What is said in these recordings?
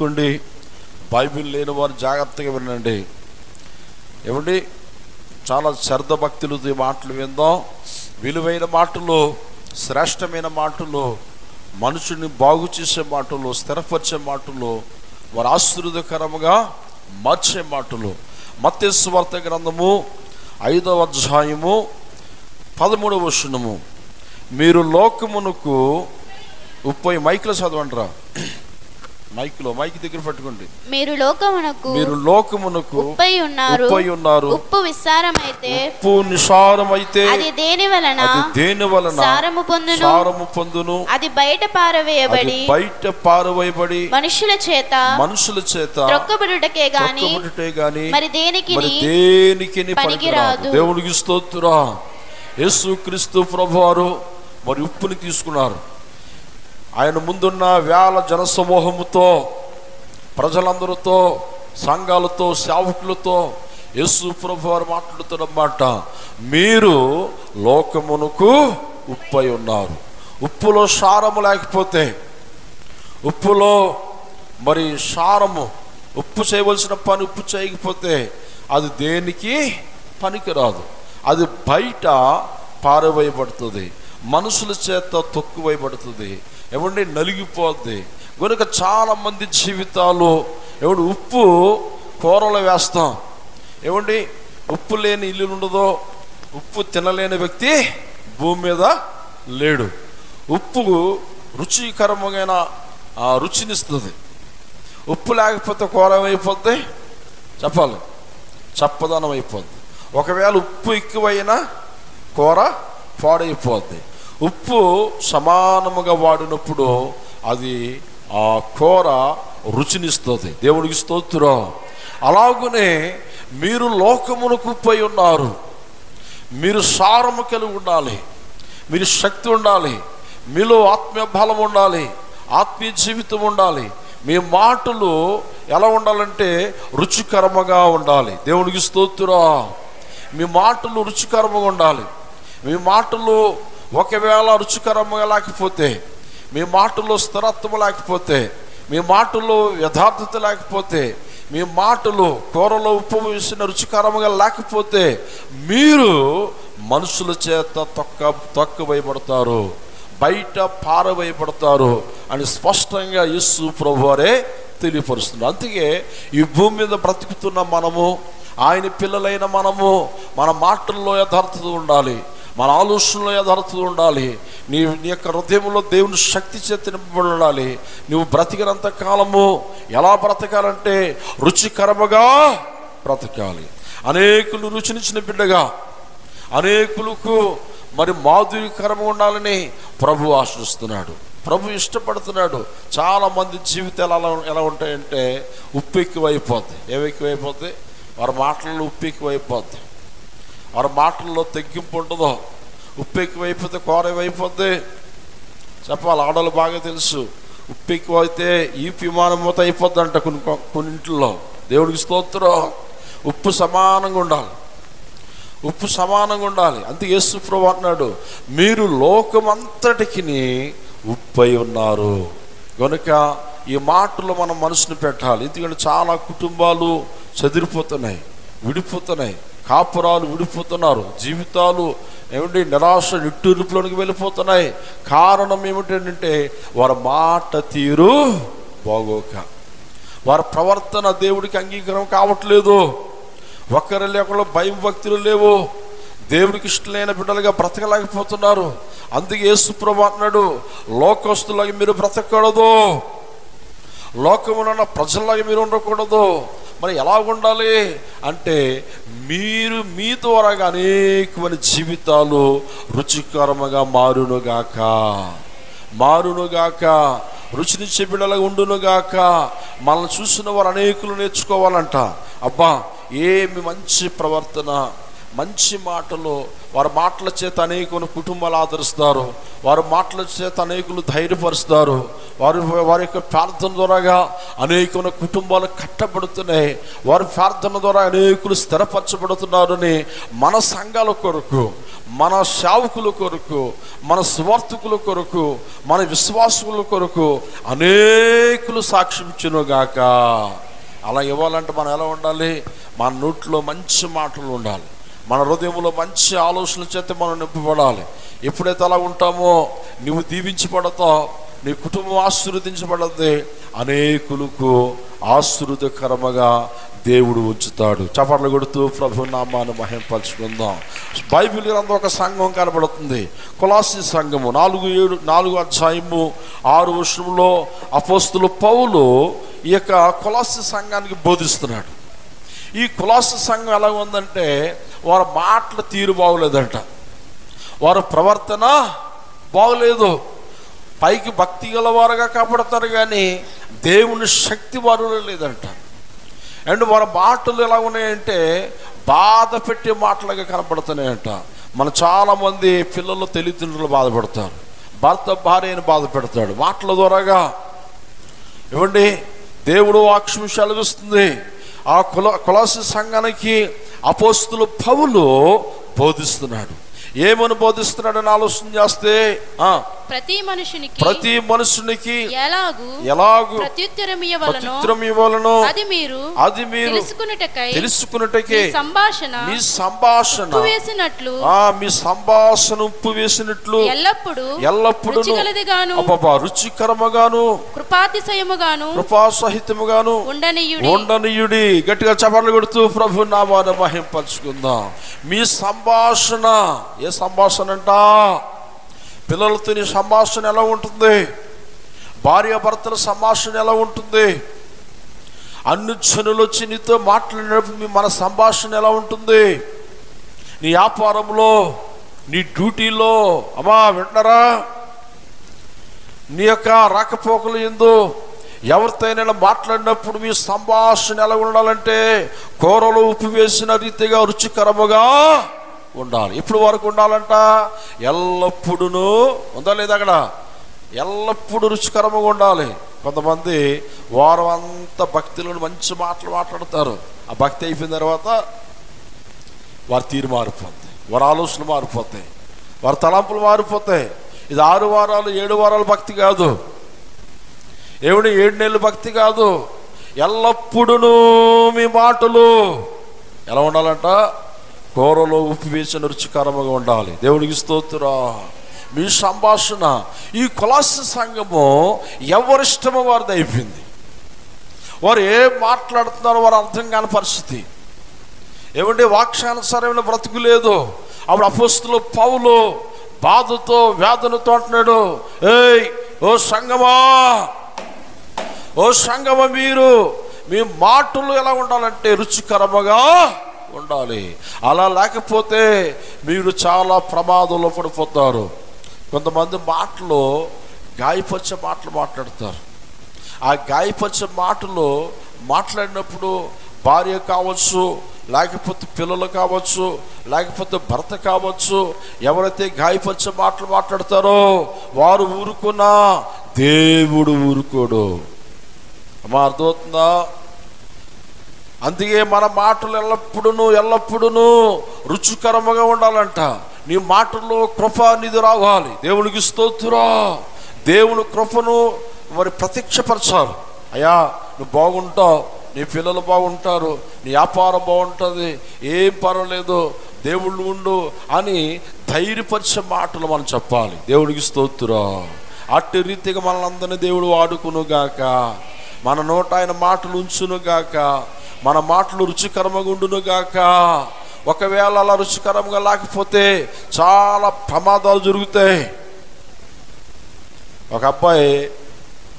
కొండి బైబిల్ లేని వారు జాగ్రత్తగా వినండి. ఏమండి, చాలా శ్రద్ధ భక్తులతో ఈ మాటలు విందాం. విలువైన మాటలు, శ్రేష్టమైన మాటలు, మనుషుని బాగు చేసే మాటలు, స్థిరపరిచే మాటలు, వారు ఆశీర్వాదకరముగా మార్చే మాటలు. మత్తయి సువార్త గ్రంథము 5వ అధ్యాయము 13వ వచనము. మీరు లోకమునకు ఉప్పై, మైక్లో చదవండిరా, మైక్ దగ్గర పట్టుకోండి. మీరు లోకమునకు ఉప్పై ఉన్నారు. ఉప్పు విసారమైతే, ఉప్పు నిసారమైతే అది దేని వలన సారము పొందును. అది బయట పారవేయబడి మనుషుల చేత త్రొక్కబడుటకే గాని మరి దేనికి పనికిరాదు. దేవునికి స్తోత్రం. యేసుక్రీస్తు ప్రభువారు మరి ఉప్పుని తీసుకున్నారు. ఆయన ముందున్న వేల జనసమూహముతో, ప్రజలందరితో, సంఘాలతో, సేవకులతో యేసు ప్రభువారు మాట్లాడుతున్నమాట. మీరు లోకమునకు ఉప్పై ఉన్నారు. ఉప్పులో సారము లేకపోతే, ఉప్పులో మరి సారము, ఉప్పు చేయవలసిన పని ఉప్పు చేయకపోతే అది దేనికి పనికిరాదు. అది బయట పారవేయబడుతుంది, మనుషుల చేత తొక్కువేయబడుతుంది, ఏమండి నలిగిపోద్ది. కనుక చాలామంది జీవితాలు ఏమండి ఉప్పు కూరలో వేస్తాం. ఏమండి ఉప్పు లేని ఇల్లు ఉండదో, ఉప్పు తినలేని వ్యక్తి భూమి మీద లేడు. ఉప్పు రుచికరమైన రుచినిస్తుంది. ఉప్పు లేకపోతే కూర ఏమైపోద్ది చెప్పాలి, చప్పదనం అయిపోద్ది. ఒకవేళ ఉప్పు ఎక్కువైనా కూర పాడైపోద్ది. ఉప్పు సమానముగా వాడినప్పుడు అది ఆ కూర రుచినిస్తుంది. దేవుడికి స్తోత్రం. అలాగునే మీరు లోకమునకు ఉప్పై ఉన్నారు. మీరు సారము కలిగి ఉండాలి, మీరు శక్తి ఉండాలి, మీలో ఆత్మీయ బలం ఉండాలి, ఆత్మీయ జీవితం ఉండాలి. మీ మాటలు ఎలా ఉండాలంటే రుచికరముగా ఉండాలి. దేవుడికి స్తోత్రం. మీ మాటలు రుచికరముగా ఉండాలి. మీ మాటలు ఒకవేళ రుచికరముగా లేకపోతే, మీ మాటల్లో స్థిరత్వం లేకపోతే, మీ మాటల్లో యథార్థత లేకపోతే, మీ మాటలు కూరలో ఉప్పు వేసిన రుచికరముగా లేకపోతే మీరు మనుషుల చేత తొక్కవేయబడతారు, బయట పారవేయబడతారు అని స్పష్టంగా యేసు ప్రభువారే తెలియపరుస్తున్నారు. అందుకే ఈ భూమి మీద బ్రతుకుతున్న మనము, ఆయన పిల్లలైన మనము, మన మాటల్లో యథార్థత ఉండాలి, మన ఆలోచనలో యథార్థత ఉండాలి. నీ యొక్క హృదయంలో దేవుని శక్తి చేత నింపబడి ఉండాలి. నువ్వు బ్రతికినంత కాలము ఎలా బ్రతకాలంటే రుచికరముగా బ్రతకాలి. అనేకులు రుచినిచ్చిన బిడ్డగా, అనేకులకు మరి మాధుర్యకరంగా ఉండాలని ప్రభు ఆశిస్తున్నాడు, ప్రభు ఇష్టపడుతున్నాడు. చాలామంది జీవితాలు ఎలా ఉంటాయంటే ఉప్పు ఎక్కువైపోద్ది. ఏమి ఎక్కువైపోద్ది? వారి మాటల్లో ఉప్పు ఎక్కువైపోద్ది, వారి మాటల్లో తగ్గింపు ఉండదు. ఉప్పు ఎక్కువైపోతే కూర ఏమైపోద్ది చెప్పాలి. ఆడవాళ్ళు బాగా తెలుసు, ఉప్పు ఎక్కువైతే ఈ విమానం మూత అయిపోద్ది అంట కొన్ని ఇంట్లో. దేవుడికి స్తోత్రం. ఉప్పు సమానంగా ఉండాలి, ఉప్పు సమానంగా ఉండాలి. అందుకే యేసు ప్రభువు అన్నాడు, మీరు లోకమంతటికి ఉప్పై ఉన్నారు. కనుక ఈ మాటల్లో మనం మనసుని పెట్టాలి. ఎందుకంటే చాలా కుటుంబాలు చెదిరిపోతున్నాయి, విడిపోతున్నాయి, కాపురాలు విడిపోతున్నారు, జీవితాలు ఏమిటి నిరాశ నిట్టూర్పులోనికి వెళ్ళిపోతున్నాయి. కారణం ఏమిటంటే వారి మాట తీరు బాగోక, వారి ప్రవర్తన దేవుడికి అంగీకారం కావట్లేదు, ఒక్కరు లేకుండా భయం భక్తులు లేవు, దేవుడికి ఇష్టమైన బిడ్డలుగా బ్రతకలేకపోతున్నారు. అందుకే యేసు ప్రభువు అన్నాడు, లోకస్తులాగా మీరు బ్రతకూడదు, లోకమున ప్రజల్లాగా మీరు ఉండకూడదు. మరి ఎలా ఉండాలి అంటే మీరు మీ ద్వారాగా అనేకమైన జీవితాలు రుచికరముగా మారునుగాక, రుచినిచ్చే బిడ్డలుగా ఉండునుగాక. మనల్ని చూసిన వారు అనేకులు నేర్చుకోవాలంట. అబ్బా ఏమి మంచి ప్రవర్తన, మంచి మాటలు, వారి మాటల చేత అనేకులు కుటుంబాలు ఆదరిస్తారు, వారి మాటల చేత అనేకులు ధైర్యపరుస్తారు, వారి యొక్క ప్రార్థన ద్వారాగా అనేకుల కుటుంబాలు కట్టబడుతున్నాయి, వారి ప్రార్థన ద్వారా అనేకులు స్థిరపరచబడుతున్నారని మన సంఘాల కొరకు, మన సేవకుల కొరకు, మన స్వార్థకుల కొరకు, మన విశ్వాసుల కొరకు అనేకులు సాక్ష్యించునుగాక. అలా ఇవ్వాలంటే మనం ఎలా ఉండాలి? మన నోట్లో మంచి మాటలు ఉండాలి, మన హృదయంలో మంచి ఆలోచనల చేత మనం నింపబడాలి. ఎప్పుడైతే అలా ఉంటామో నువ్వు దీవించబడతావు, నీ కుటుంబం ఆశీర్వదించబడద్ది, అనేకులకు ఆశీర్వదకరముగా దేవుడు ఉంచుతాడు. చప్పట్లు కొడుతూ ప్రభు నామాన్ని మహింపరచుకుందాం. బైబిల్ గ్రంథం ఒక సంఘం కనబడుతుంది, కొలస్సీ సంఘము. 4 అధ్యాయము 6 వచనంలో అపోస్తలుడు పౌలు ఈ యొక్క కొలస్సీ సంఘానికి బోధిస్తున్నాడు. ఈ కొలస్సీ సంఘం ఎలా ఉందంటే వారి మాటల తీరు బాగోలేదంట, వారి ప్రవర్తన బాగోలేదు. పైకి భక్తి గలవారుగా కాపాడతారు కానీ దేవుని శక్తి వారిలో లేదంట. అండ్ వారి మాటలు ఎలా ఉన్నాయంటే బాధ పెట్టే మాటలుగా కనపడుతున్నాయంట. మన చాలామంది పిల్లలు తల్లిదండ్రులు బాధపడతారు, భర్త భార్యను బాధ పెడతాడు మాటల ద్వారాగా. ఏమండి, దేవుడు వాక్యం సెలవిస్తుంది. ఆ కొలస్సీ సంఘానికి అపోస్తలుడు పౌలు బోధిస్తున్నాడు. ఏమని బోధిస్తున్నాడని ఆలోచన చేస్తే ప్రతి మనుషునికి ఎలాగు ప్రత్యుత్తరం ఇవ్వవలెనో అది మీరు తెలుసుకొనుటకై మీ సంభాషణ ఉప్పు వేసినట్లు ఎల్లప్పుడూ రుచికరముగాను కృపాసహితముగాను ఉండనీయుడి. గట్టిగా చప్పట్లు కొడుతూ ప్రభు నామాన్ని మహింపరచుకుందాం. మీ సంభాషణ, ఏ సంభాషణ అంట? పిల్లలతో నీ సంభాషణ ఎలా ఉంటుంది? భార్యాభర్తల సంభాషణ ఎలా ఉంటుంది? అన్ని జనులు వచ్చి నీతో మాట్లాడినప్పుడు మన సంభాషణ ఎలా ఉంటుంది? నీ వ్యాపారంలో, నీ డ్యూటీలో, అమ్మా వింటారా, నీ యొక్క రాకపోకలు ఎందు ఎవరితోనైనా మాట్లాడినప్పుడు మీ సంభాషణ ఎలా ఉండాలంటే కూరలో ఉప్పు వేసిన రీతిగా రుచికరముగా ఉండాలి. ఇప్పుడు వరకు ఉండాలంట ఎల్లప్పుడూ ఉందా లేదా? అక్కడ ఎల్లప్పుడూ రుచికరముగా ఉండాలి. కొంతమంది వారం అంతా భక్తిలో మంచి మాటలు మాట్లాడతారు, ఆ భక్తి అయిపోయిన తర్వాత వారి తీరు మారిపోతాయి, వారి ఆలోచనలు మారిపోతాయి, వారి తలంపులు మారిపోతాయి. ఇది 6 వారాలు 7 వారాల భక్తి కాదు, 7 నెలల భక్తి కాదు. ఎల్లప్పుడూ మీ మాటలు ఎలా ఉండాలంట? కూరలో ఉప్పు వేసిన రుచికరముగా ఉండాలి. దేవుడికి స్తోత్రం. మీ సంభాషణ, ఈ కొలస్సీ సంఘము ఎవరిష్టమో వారిది అయిపోయింది. వారు ఏం మాట్లాడుతున్నారో వారు అర్థం కాని పరిస్థితి. ఏమంటే వాక్యానుసారమైన బ్రతుకు లేదు. అప్పుడు అపోస్తలుడు పౌలు బాధతో వేదనతో అంటున్నాడు, ఏయ్ ఓ సంఘమా, మీరు మీ మాటలు ఎలా ఉండాలంటే రుచికరముగా ఉండాలి. అలా లేకపోతే మీరు చాలా ప్రమాదంలో పడిపోతారు. కొంతమంది మాటలు గాయపరిచే మాటలు మాట్లాడతారు. ఆ గాయపరిచే మాటలు మాట్లాడినప్పుడు భార్య కావచ్చు, లేకపోతే పిల్లలు కావచ్చు, లేకపోతే భర్త కావచ్చు, ఎవరైతే గాయపరిచే మాటలు మాట్లాడతారో వారు ఊరుకున్నా దేవుడు ఊరుకోడు. అమ్మా అర్థమవుతుందా? అందుకే మన మాటలు ఎల్లప్పుడూ రుచికరముగా ఉండాలంట. నీ మాటల్లో కృప నిధి రావాలి. దేవునికి స్తోత్రం. దేవుని కృపను మరి ప్రత్యక్షపరచాలి. అయ్యా నువ్వు బాగుంటావు, నీ పిల్లలు బాగుంటారు, నీ వ్యాపారం బాగుంటుంది, ఏం పర్వాలేదు, దేవుళ్ళు ఉండు అని ధైర్యపరిచే మాటలు మనం చెప్పాలి. దేవునికి స్తోత్రం. అట్టి రీతిగా మనల్ని దేవుడు వాడుకునుగాక. మన నోట ఆయన మాటలు ఉంచునుగాక. మన మాటలు రుచికరంగా ఉండునుగాక. ఒకవేళ అలా రుచికరంగా లేకపోతే చాలా ప్రమాదాలు జరుగుతాయి. ఒక అబ్బాయి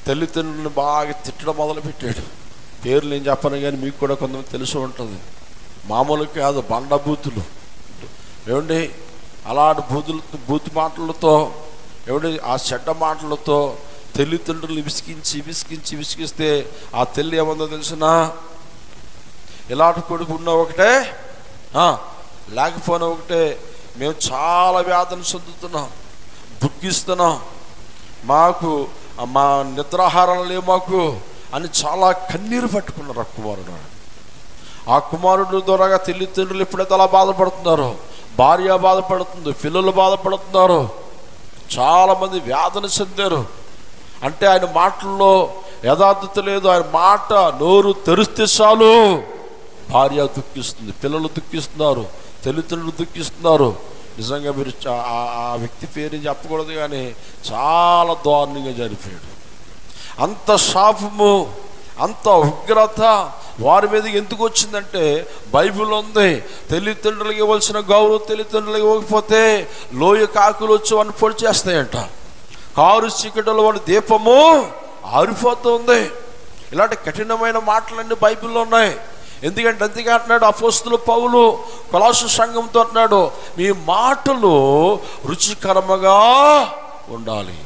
తల్లిదండ్రులను బాగా తిట్టడం మొదలుపెట్టాడు. పేర్లు నేను చెప్పను కానీ మీకు కూడా కొంతమంది తెలిసి ఉంటుంది. మామూలు కాదు, బండ బూతులు. ఏమండి అలాంటి బూతు మాటలతో, ఏమండి ఆ చెడ్డ మాటలతో తల్లిదండ్రులు విసిగిస్తే ఆ తల్లి ఏమందో తెలిసినా, ఇలాంటి కొడుకు ఉన్న ఒకటే లేకపోయినా ఒకటే, మేము చాలా వేదన చెందుతున్నాం, దుఃఖిస్తున్నాం, మాకు మా నిద్రాహారం లేవు మాకు అని చాలా కన్నీరు పట్టుకున్నారు ఆ కుమారుడు. ఆ కుమారుడు ద్వారాగా తల్లిదండ్రులు ఎప్పుడైతే అలా బాధపడుతున్నారో, భార్య బాధపడుతుంది, పిల్లలు బాధపడుతున్నారు, చాలామంది వేదన చెందారు. అంటే ఆయన మాటల్లో యథార్థత లేదు. ఆయన మాట నోరు తెరిస్తే చాలు భార్య దుఃఖిస్తుంది, పిల్లలు దుఃఖిస్తున్నారు, తల్లిదండ్రులు దుఃఖిస్తున్నారు. నిజంగా మీరు ఆ వ్యక్తి పేరు చెప్పకూడదు, కానీ చాలా దారుణంగా జరిపాడు. అంత శాపము, అంత ఉగ్రత వారి మీద ఎందుకు వచ్చిందంటే, బైబిల్ ఉంది, తల్లిదండ్రులకు ఇవ్వాల్సిన గౌరవం తల్లిదండ్రులకు ఇవ్వకపోతే లోయ కాకులు వచ్చి వాడిని పొడి చేస్తాయంట. కారు చీకటిలో వాడి దీపము ఆరిపోతుంది. ఇలాంటి కఠినమైన మాటలన్నీ బైబిల్లో ఉన్నాయి. ఎందుకంటే అందుకే అంటున్నాడు అపోస్తలుడు పౌలు కొలస్సీ సంఘంతో అంటున్నాడు, మీ మాటలు రుచికరముగా ఉండాలి,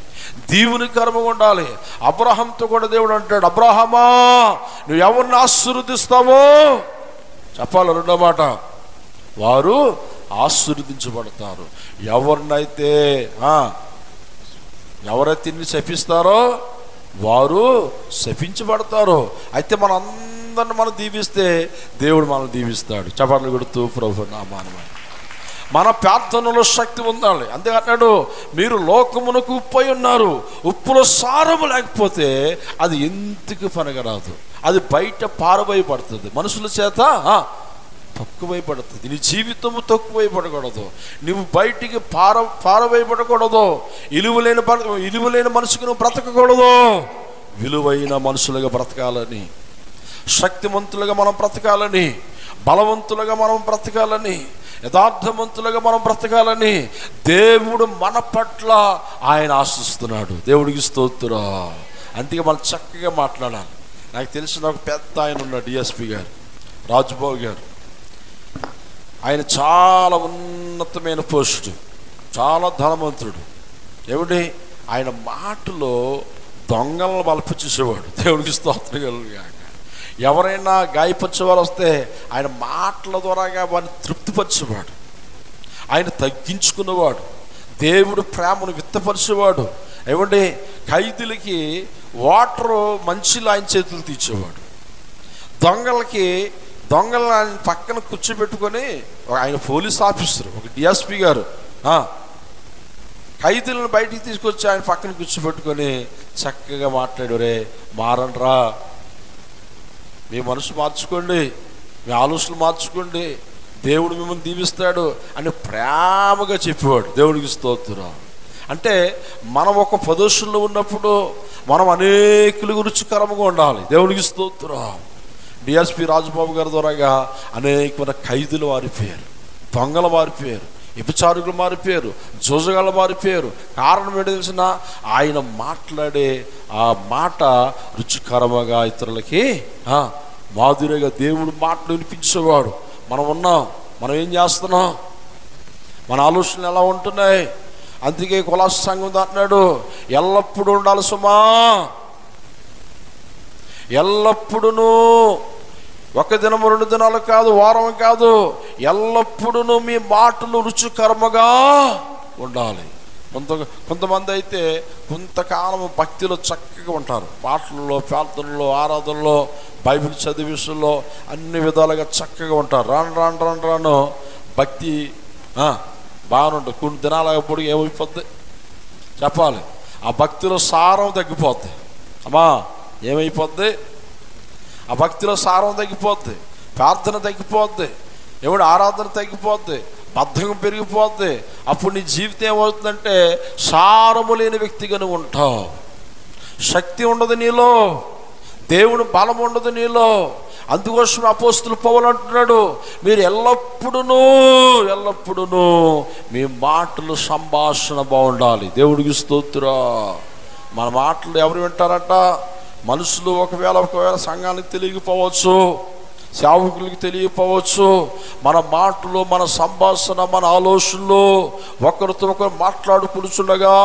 దీవునికరముగా ఉండాలి. అబ్రహాంతో కూడా దేవుడు అంటాడు, అబ్రహామా నువ్వు ఎవరిని ఆశీర్వదిస్తావో చెప్పాలి. రెండో మాట, వారు ఆశీర్వదించబడతారు. ఎవరినైతే ఎవరైతే నిన్ను శపిస్తారో వారు శపించబడతారు. అయితే అందరిని మనం దీవిస్తే దేవుడు మనల్ని దీవిస్తాడు. చప్పట్లు కొడుతూ ప్రభు నామమున మన ప్రార్థనలో శక్తి ఉండాలి. అంతేకాదు, మీరు లోకమునకు ఉప్పు అయి ఉన్నారు, ఉప్పులో సారము లేకపోతే అది ఎందుకు పనికిరాదు, అది బయట పారవేయబడుతుంది, మనుషుల చేత తక్కువైపడుతుంది. నీ జీవితము తక్కువైపడకూడదు, నువ్వు బయటికి పారవేయబడకూడదు. ఇలువలేని మనుషుకు నువ్వు బ్రతకకూడదు, విలువైన మనుషులుగా బ్రతకాలని, శక్తిమంతులుగా మనం బ్రతకాలని, బలవంతులుగా మనం బ్రతకాలని, యథార్థవంతులుగా మనం బ్రతకాలని దేవుడు మన పట్ల ఆయన ఆశిస్తున్నాడు. దేవుడికి స్తోత్రం. అందుకే మనం చక్కగా మాట్లాడాలి. నాకు తెలిసిన ఒక పెద్ద ఆయన ఉన్నాడు, డిఎస్పి గారు, రాజుబాబు గారు. ఆయన చాలా ఉన్నతమైన పోస్టు, చాలా ధనవంతుడు. ఏమిటి, ఆయన మాటలో దొంగలను బలపరిచేసేవాడు. దేవుడికి స్తోత్రం కలుగుగాక. ఎవరైనా గాయపరిచేవారు వస్తే ఆయన మాటల ద్వారాగా వారిని తృప్తిపరిచేవాడు, ఆయన తగ్గించుకున్నవాడు, దేవుడు ప్రేమను విత్తపరిచేవాడు. ఏమంటే ఖైదీలకి వాటరు మంచిలో ఆయన చేతులు తీర్చేవాడు. దొంగలను ఆయన పక్కన కూర్చోబెట్టుకొని, ఆయన పోలీస్ ఆఫీసర్, ఒక డిఎస్పి గారు ఖైదీలను బయటికి తీసుకొచ్చి ఆయన పక్కన కూర్చోబెట్టుకొని చక్కగా మాట్లాడు, రే మారండ్రా, మీ మనసు మార్చుకోండి, మీ ఆలోచనలు మార్చుకోండి, దేవుడు మిమ్మల్ని దీవిస్తాడు అని ప్రేమగా చెప్పేవాడు. దేవుడికి స్తోత్రం. అంటే మనం ఒక ప్రదర్శనలో ఉన్నప్పుడు మనం అనేకులకు రుచికరంగా ఉండాలి. దేవుడికి స్తోత్రం. డిఎస్పి రాజుబాబు గారి ద్వారాగా అనేకమైన ఖైదీలు మారిపోయారు, దొంగలు మారిపోయారు, వ్యభిచారులు మారిపోయారు, జోజగాళ్ళు మారిపోయారు. కారణం ఏంటో తెలిసిన, ఆయన మాట్లాడే ఆ మాట రుచికరముగా ఇతరులకి మాధుర్యగా దేవుడు మాటలు వినిపించేవాడు. మనం ఏం చేస్తున్నాం, మన ఆలోచనలు ఎలా ఉంటున్నాయి? అందుకే కొలస్సీ సంఘం అంటున్నాడు, ఎల్లప్పుడూ ఉండాలి సుమా, ఎల్లప్పుడూ, ఒక దినము 2 దినాలు కాదు, వారం కాదు, ఎల్లప్పుడూ మీ మాటలు రుచికరముగా ఉండాలి. కొంతమంది అయితే కొంతకాలం భక్తిలో చక్కగా ఉంటారు, పాటలలో, ప్రార్థనలో, ఆరాధనలో, బైబిల్ చదివిషయంలో అన్ని విధాలుగా చక్కగా ఉంటారు. రాను భక్తి బాగానే ఉంటుంది. కొన్ని దినాలప్పుడు ఏమైపోద్ది చెప్పాలి, ఆ భక్తిలో సారం తగ్గిపోద్ది. అమ్మా ఏమైపోద్ది, ఆ భక్తిలో సారం తగ్గిపోద్ది, ప్రార్థన తగ్గిపోద్ది, ఆరాధన తగ్గిపోద్ది, బద్ధకం పెరిగిపోద్ది. అప్పుడు నీ జీవితం ఏమవుతుందంటే సారము లేని వ్యక్తిగా నువ్వు ఉంటావు. శక్తి ఉండదు నీలో, దేవుని బలం ఉండదు నీలో. అందుకోసం అపోస్తలుడు పౌలు అంటున్నాడు, మీరు ఎల్లప్పుడూ మీ మాటలు సంభాషణ బాగుండాలి. దేవుడికి స్తోత్రం. మన మాటలు ఎవరు వింటారంట? మనుషులు ఒకవేళ సంఘానికి తెలియకపోవచ్చు, సేవకులకి తెలియకపోవచ్చు. మన మాటలు, మన సంభాషణ, మన ఆలోచనలు ఒకరితో ఒకరు మాట్లాడుకుంటుండగా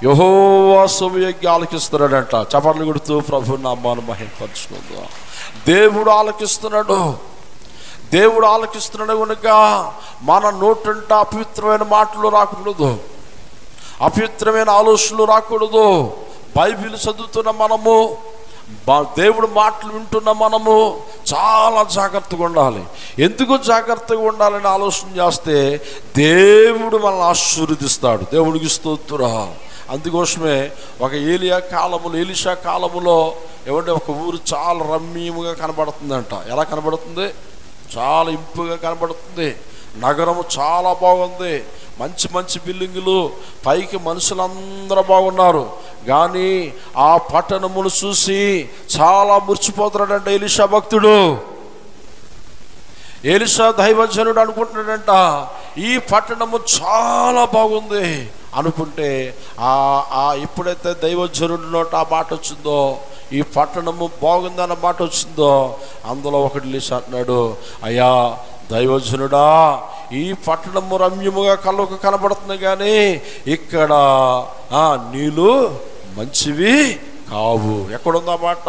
యెహోవా చెవియొగ్గి ఆలకిస్తున్నాడంట. చప్పట్లు కొడుతూ ప్రభు నామాన్ని మహిమపరచుకుందాం. దేవుడు ఆలకిస్తున్నాడు. దేవుడు ఆలకిస్తున్నాడు కనుక మన నోటంట అపవిత్రమైన మాటలు రాకూడదు, అపవిత్రమైన ఆలోచనలు రాకూడదు. బైబిల్ చదువుతున్న మనము, దేవుడు మాటలు వింటున్న మనము చాలా జాగ్రత్తగా ఉండాలి. ఎందుకు జాగ్రత్తగా ఉండాలని ఆలోచన చేస్తే దేవుడు మనల్ని ఆశీర్వదిస్తాడు. దేవుడికి స్తోత్రం. అందుకోసమే ఒక ఎలీషా కాలములో ఏమంటే ఒక ఊరు చాలా రమ్యముగా కనబడుతుందంట. ఎలా కనబడుతుంది? చాలా ఇంపుగా కనబడుతుంది. నగరము చాలా బాగుంది, మంచి మంచి బిల్డింగులు, పైకి మనుషులందరూ బాగున్నారు. కానీ ఆ పట్టణమును చూసి చాలా మురిచిపోతున్నాడంట ఎలీషా భక్తుడు. ఎలీషా దైవజనుడు అనుకుంటున్నాడంట ఈ పట్టణము చాలా బాగుంది అనుకుంటే, ఎప్పుడైతే దైవజనుడి నోట ఆ మాట వచ్చిందో, ఈ పట్టణము బాగుందన్న మాట వచ్చిందో, అందులో ఒకటి ఎలీషా అంటున్నాడు, అయ్యా దైవజనుడా, ఈ పట్టణము రమ్యముగా కళ్ళకు కనబడుతుంది కానీ ఇక్కడ నీళ్ళు మంచివి కావు. ఎక్కడుందా మాట?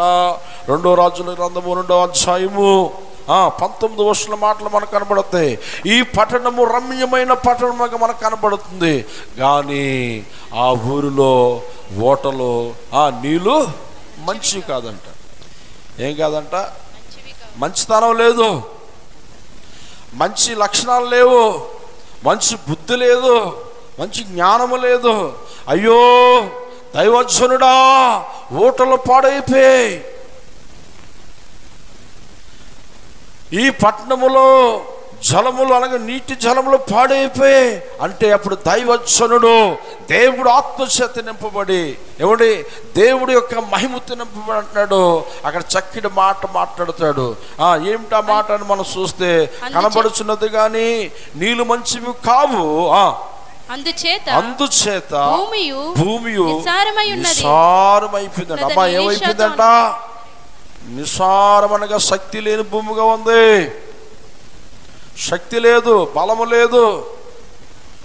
2 రాజుల గ్రంథము 2వ అధ్యాయము 19 వర్షాల మాటలు మనకు కనబడతాయి. ఈ పట్టణము రమ్యమైన పట్టణముగా మనకు కనబడుతుంది కానీ ఆ ఊరిలో ఓటలో నీళ్ళు మంచివి కాదంట. ఏం కాదంట? మంచితనం లేదు, మంచి లక్షణాలు లేవు, మంచి బుద్ధి లేదు, మంచి జ్ఞానము లేదు. అయ్యో దైవజనుడా, ఓటలు పాడైపోయి ఈ పట్టణములో జలములు అనగా నీటి జలములు పాడైపోయి అంటే అప్పుడు దైవజనుడు దేవుడు ఆత్మచేత నింపబడి ఏమండి దేవుడి యొక్క మహిమతో నింపబడి అంటున్నాడు. అక్కడ చక్కటి మాట మాట్లాడతాడు. ఏమిటా మాట అని మనం చూస్తే కనబడుచున్నది కానీ నీళ్ళు మంచివి కావు. అందుచేత భూమి నిస్సారమైపోయిందంట. అమ్మా ఏమైపోయిందంట? నిస్సారమనగా శక్తి లేని భూమిగా ఉంది. శక్తి లేదు, బలము లేదు.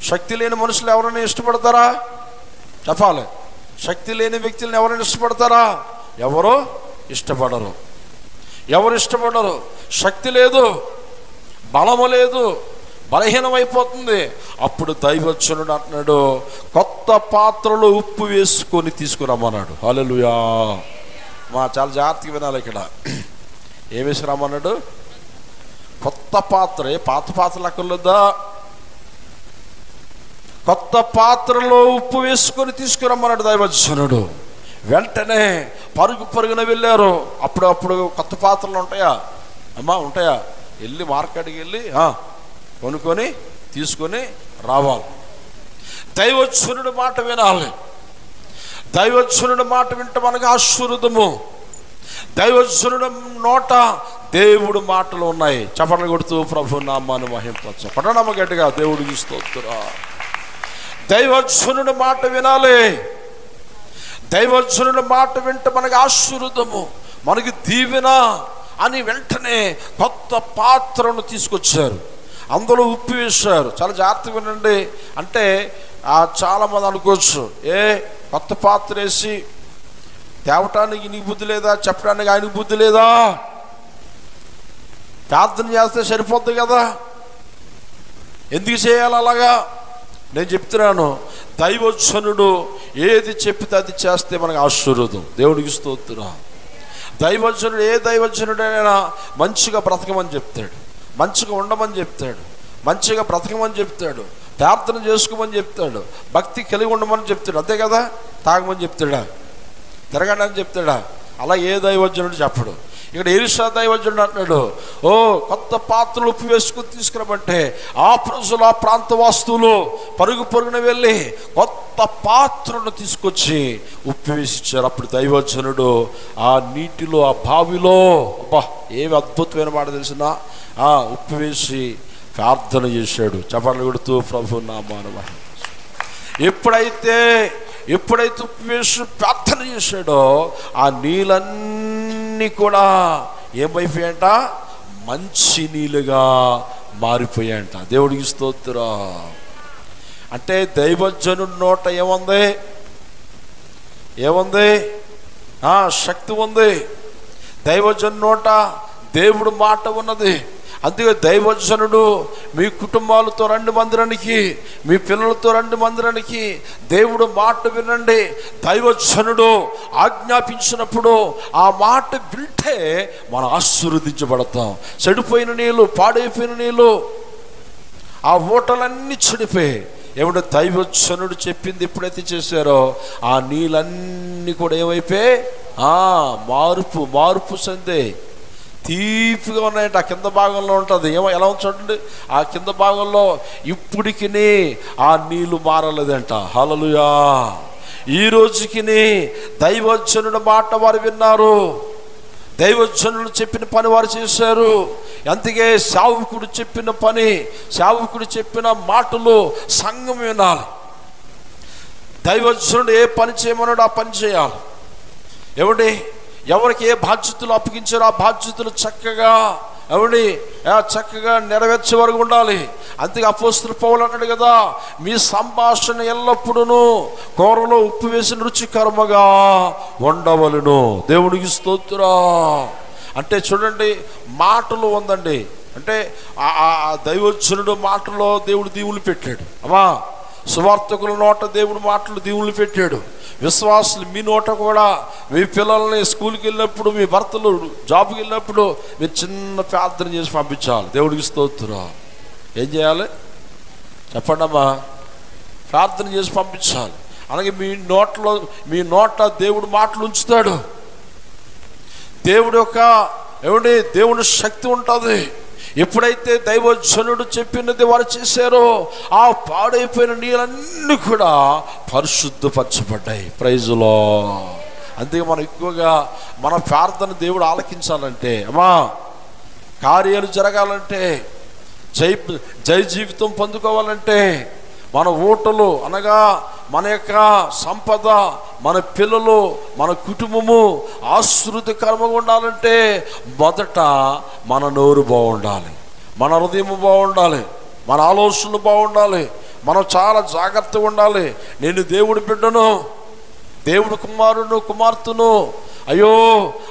శక్తి లేని మనుషులు ఎవరైనా ఇష్టపడతారా? చెప్పాలి. శక్తి లేని వ్యక్తులను ఎవరైనా ఇష్టపడతారా? ఎవరు ఇష్టపడరు. ఎవరు ఇష్టపడరు. శక్తి లేదు, బలము లేదు, బలహీనమైపోతుంది. అప్పుడు దైవజనుడు అంటున్నాడు, కొత్త పాత్రలో ఉప్పు వేసుకొని తీసుకురమ్మన్నాడు. హల్లెలూయా. చాలా జాగ్రత్తగా వినాలి. ఇక్కడ ఏం వేసుకురమ్మన్నాడు? కొత్త పాత్ర. పాత పాత్ర లెక్కలేదా? కొత్త పాత్రలో ఉప్పు వేసుకొని తీసుకురమ్మన్నాడు దైవజనుడు. వెంటనే పరుగున వెళ్ళారు. అప్పుడు కొత్త పాత్రలు ఉంటాయా అమ్మా? ఉంటాయా? వెళ్ళి మార్కెట్కి వెళ్ళి కొనుక్కొని తీసుకొని రావాలి. దైవజనుడి మాట వినాలి. దైవజనుడి మాట వింటే మనకు ఆశీర్వాదము. దైవజనుడి నోట దేవుడు మాటలు ఉన్నాయి. చప్పట్లు కొడుతూ ప్రభు నామాన్ని మహింపచ్చు. పట్టణమ్మ గట్టిగా దేవుడికి స్తోత్రం. దైవజనుడి మాట వినాలి. దైవజనుడి మాట వింటే మనకు ఆశీర్వాదము, మనకి దీవెన అని వెంటనే కొత్త పాత్రను తీసుకొచ్చారు. అందులో ఉప్పు వేశారు. చాలా జాగ్రత్తగా వినండి. అంటే చాలామంది అనుకోవచ్చు, కొత్త పాత్ర వేసి తేవటానికి నీకు బుద్ధి లేదా? చెప్పడానికి ఆయనకు బుద్ధి లేదా? ప్రార్థన చేస్తే సరిపోద్ది కదా, ఎందుకు చేయాలి అలాగా? నేను చెప్తున్నాను, దైవజనుడు ఏది చెప్పితే అది చేస్తే మనకు ఆశీర్వాదం. దేవుడికి స్తోత్రం. దైవజనుడు ఏ దైవజనుడైనా మంచిగా బ్రతకమని చెప్తాడు, మంచిగా ఉండమని చెప్తాడు, మంచిగా బ్రతకమని చెప్తాడు, ప్రార్థన చేసుకోమని చెప్తాడు, భక్తి కలిగి ఉండమని చెప్తాడు. అంతే కదా? తాగమని చెప్తాడా? తిరగండి అని చెప్తాడా? అలా ఏ దైవజనుడు చెప్పడు. ఇక్కడ ఎలీషా దైవజనుడు అంటున్నాడు, కొత్త పాత్రలు ఉప్పు వేసుకుని తీసుకురమంటే ఆ ప్రజలు, ఆ ప్రాంత వాస్తువులు పరుగున వెళ్ళి కొత్త పాత్రను తీసుకొచ్చి ఉప్పు వేసి ఇచ్చారు. అప్పుడు దైవజనుడు ఆ నీటిలో, ఆ బావిలో, ఏమి అద్భుతమైన మాట తెలిసినా, ఉప్పు వేసి ప్రార్థన చేశాడు. చప్పట్లు కొడుతూ ప్రభు నామాన్ని మహింపచ్చు. ఎప్పుడైతే ఉప్పు వేసి ప్రార్థన చేశాడో ఆ నీళ్ళన్నీ కూడా ఏమైపోయాయంట? మంచి నీళ్ళుగా మారిపోయాయంట. దేవుడికి స్తోత్రం. అంటే దైవజనుడి నోట ఏముంది? శక్తి ఉంది. దైవజనుడి నోట దేవుడు మాట ఉన్నది. అందుకే దైవజనుడు మీ కుటుంబాలతో రండి మందిరానికి, మీ పిల్లలతో రండి మందిరానికి, దేవుడు మాట వినండి. దైవజనుడు ఆజ్ఞాపించినప్పుడు ఆ మాట వింటే మనం ఆశీర్వదించబడతాం. చెడిపోయిన నీళ్ళు, పాడైపోయిన నీళ్ళు, ఆ ఓటలన్నీ చెడిపోయి ఏమంటే దైవజనుడు చెప్పింది ఎప్పుడైతే చేశారో ఆ నీళ్ళన్నీ కూడా ఏమైపోయి మార్పు చెందే తీపిగా ఉన్నాయంట. ఆ కింద భాగంలో ఉంటుంది. ఎలా ఉంది చూడండి, ఆ కింద భాగంలో ఇప్పటికి ఆ నీళ్లు మారలేదంట. హల్లెలూయా. ఈ రోజుకి దైవజనుడి మాట వారు విన్నారు, దైవజనులు చెప్పిన పని వారు చేశారు. అందుకే సేవకుడు చెప్పిన పని, సేవకుడు చెప్పిన మాటలు సంఘం వినాలి. దైవజనుడు ఏ పని చేయమన్నాడు ఆ పని చేయాలి. ఎవరికి ఏ బాధ్యతలు అప్పగించారో ఆ బాధ్యతలు చక్కగా నెరవేర్చే వరకు ఉండాలి. అందుకే అపోస్తలుడు పౌలు అన్నాడు కదా, మీ సంభాషణ ఎల్లప్పుడూ కూరలో ఉప్పు వేసిన రుచికరముగా ఉండవలెను. దేవుడికి స్తోత్రం. అంటే చూడండి, మాటలు ఉందండి. అంటే ఆ దైవజనుడు మాటలో దేవుడు దీవులు పెట్టాడు. అమ్మా, సువార్తకుల నోట దేవుడు మాటలు దీవులు పెట్టాడు. విశ్వాసులు మీ నోట కూడా, మీ పిల్లల్ని స్కూల్కి వెళ్ళినప్పుడు, మీ భర్తలు జాబ్కి వెళ్ళినప్పుడు మీరు చిన్న ప్రార్థన చేసి పంపించాలి. దేవుడికి స్తోత్రం. ఏం చేయాలి చెప్పండి అమ్మా? ప్రార్థన చేసి పంపించాలి. అలాగే మీ నోట దేవుడు మాటలు ఉంచుతాడు. దేవుడి శక్తి ఉంటుంది. ఎప్పుడైతే దైవజనుడు చెప్పినది వారు చేశారో ఆ పాడైపోయిన నీళ్ళన్నీ కూడా పరిశుద్ధపరచబడ్డాయి. ప్రైజులో. అందుకే మనం ఎక్కువగా మన ప్రార్థన దేవుడు ఆలకించాలంటే, అమ్మా, కార్యాలు జరగాలంటే, జై జీవితం పొందుకోవాలంటే, మన ఓటలు అనగా మన యొక్క సంపద, మన పిల్లలు, మన కుటుంబము ఆశీర్వాదకరంగా ఉండాలంటే మొదట మన నోరు బాగుండాలి, మన హృదయం బాగుండాలి, మన ఆలోచనలు బాగుండాలి. మనం చాలా జాగ్రత్తగా ఉండాలి. నేను దేవుడి బిడ్డను, దేవుడు కుమారుడు కుమార్తెను, అయ్యో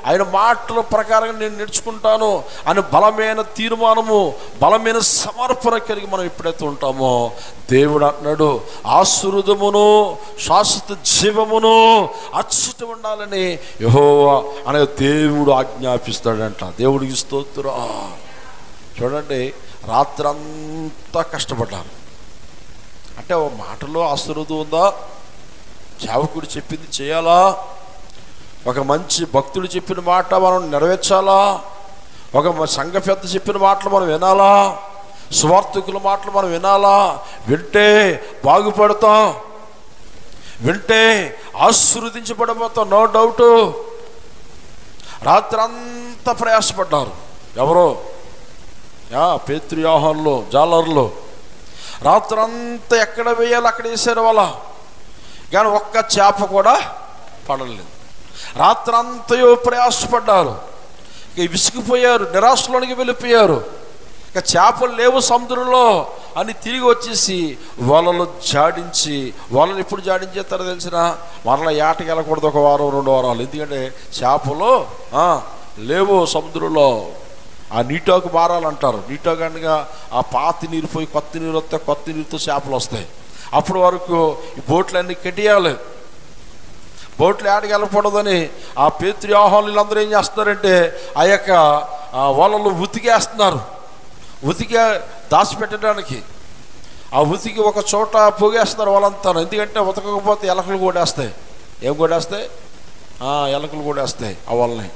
ఆయన మాటల ప్రకారంగా నేను నడుచుకుంటాను అని బలమైన తీర్మానము, బలమైన సమర్పణ కలిగి మనం ఎప్పుడైతే ఉంటామో దేవుడు అంటున్నాడు, ఆశీర్వాదమును శాశ్వత జీవమును అచ్చుట ఉండాలని యెహోవా అనే దేవుడు ఆజ్ఞాపిస్తాడంట. దేవుడికి స్తోత్రం. చూడండి, రాత్రంతా కష్టపడ్డారు. అంటే ఓ మాటలో ఆశీర్వాదం ఉందా? సేవకుడు చెప్పింది చేయాలా? ఒక మంచి భక్తుడు చెప్పిన మాట మనం నెరవేర్చాలా? ఒక సంఘ పెద్ద చెప్పిన మాటలు మనం వినాలా? సువార్తికుల మాటలు మనం వినాలా? వింటే బాగుపడతాం, వింటే ఆశీర్వదించబడబోతాం, నో డౌట్. రాత్రి అంతా ప్రయాసపడ్డారు. ఎవరో పేతురు, యోహానులు, జాలర్లు రాత్రంతా ఎక్కడ వేయాలి అక్కడ వేసారు వాళ్ళ, కానీ ఒక్క చేప కూడా పడలేదు. రాత్రంతయో ప్రయాసపడ్డారు. ఇక విసిగిపోయారు, నిరాశలోనికి వెళ్ళిపోయారు. ఇక చేపలు లేవు సముద్రంలో అని తిరిగి వచ్చేసి వలలు జాడించి, వలలు ఎప్పుడు జాడించేస్తారో తెలిసిన, మరలా ఏటకి వెళ్ళకూడదు, 1 వారం 2 వారాలు. ఎందుకంటే చేపలు లేవు సముద్రంలో. ఆ నీటాకు మారాలంటారు. నీటాకు అనగా ఆ పాతి నీరు పోయి కొత్త నీరు వస్తే కొత్త నీరుతో చేపలు వస్తాయి. అప్పటి వరకు ఈ బోట్లన్నీ కట్టేయాలి. బోట్లు ఏటకి వెళ్ళకూడదని ఆ పేతురు, యోహానులు వీళ్ళందరూ ఏం చేస్తున్నారంటే ఆ యొక్క వలలు ఉతికేస్తున్నారు. ఉతికే దాచిపెట్టడానికి ఆ ఉతికి ఒక చోట పోగేస్తున్నారు వాళ్ళంతా. ఎందుకంటే ఉతకకపోతే ఎలకలు కొడేస్తాయి. ఏం కొడేస్తాయి? ఎలకలు కొడేస్తాయి ఆ వలని.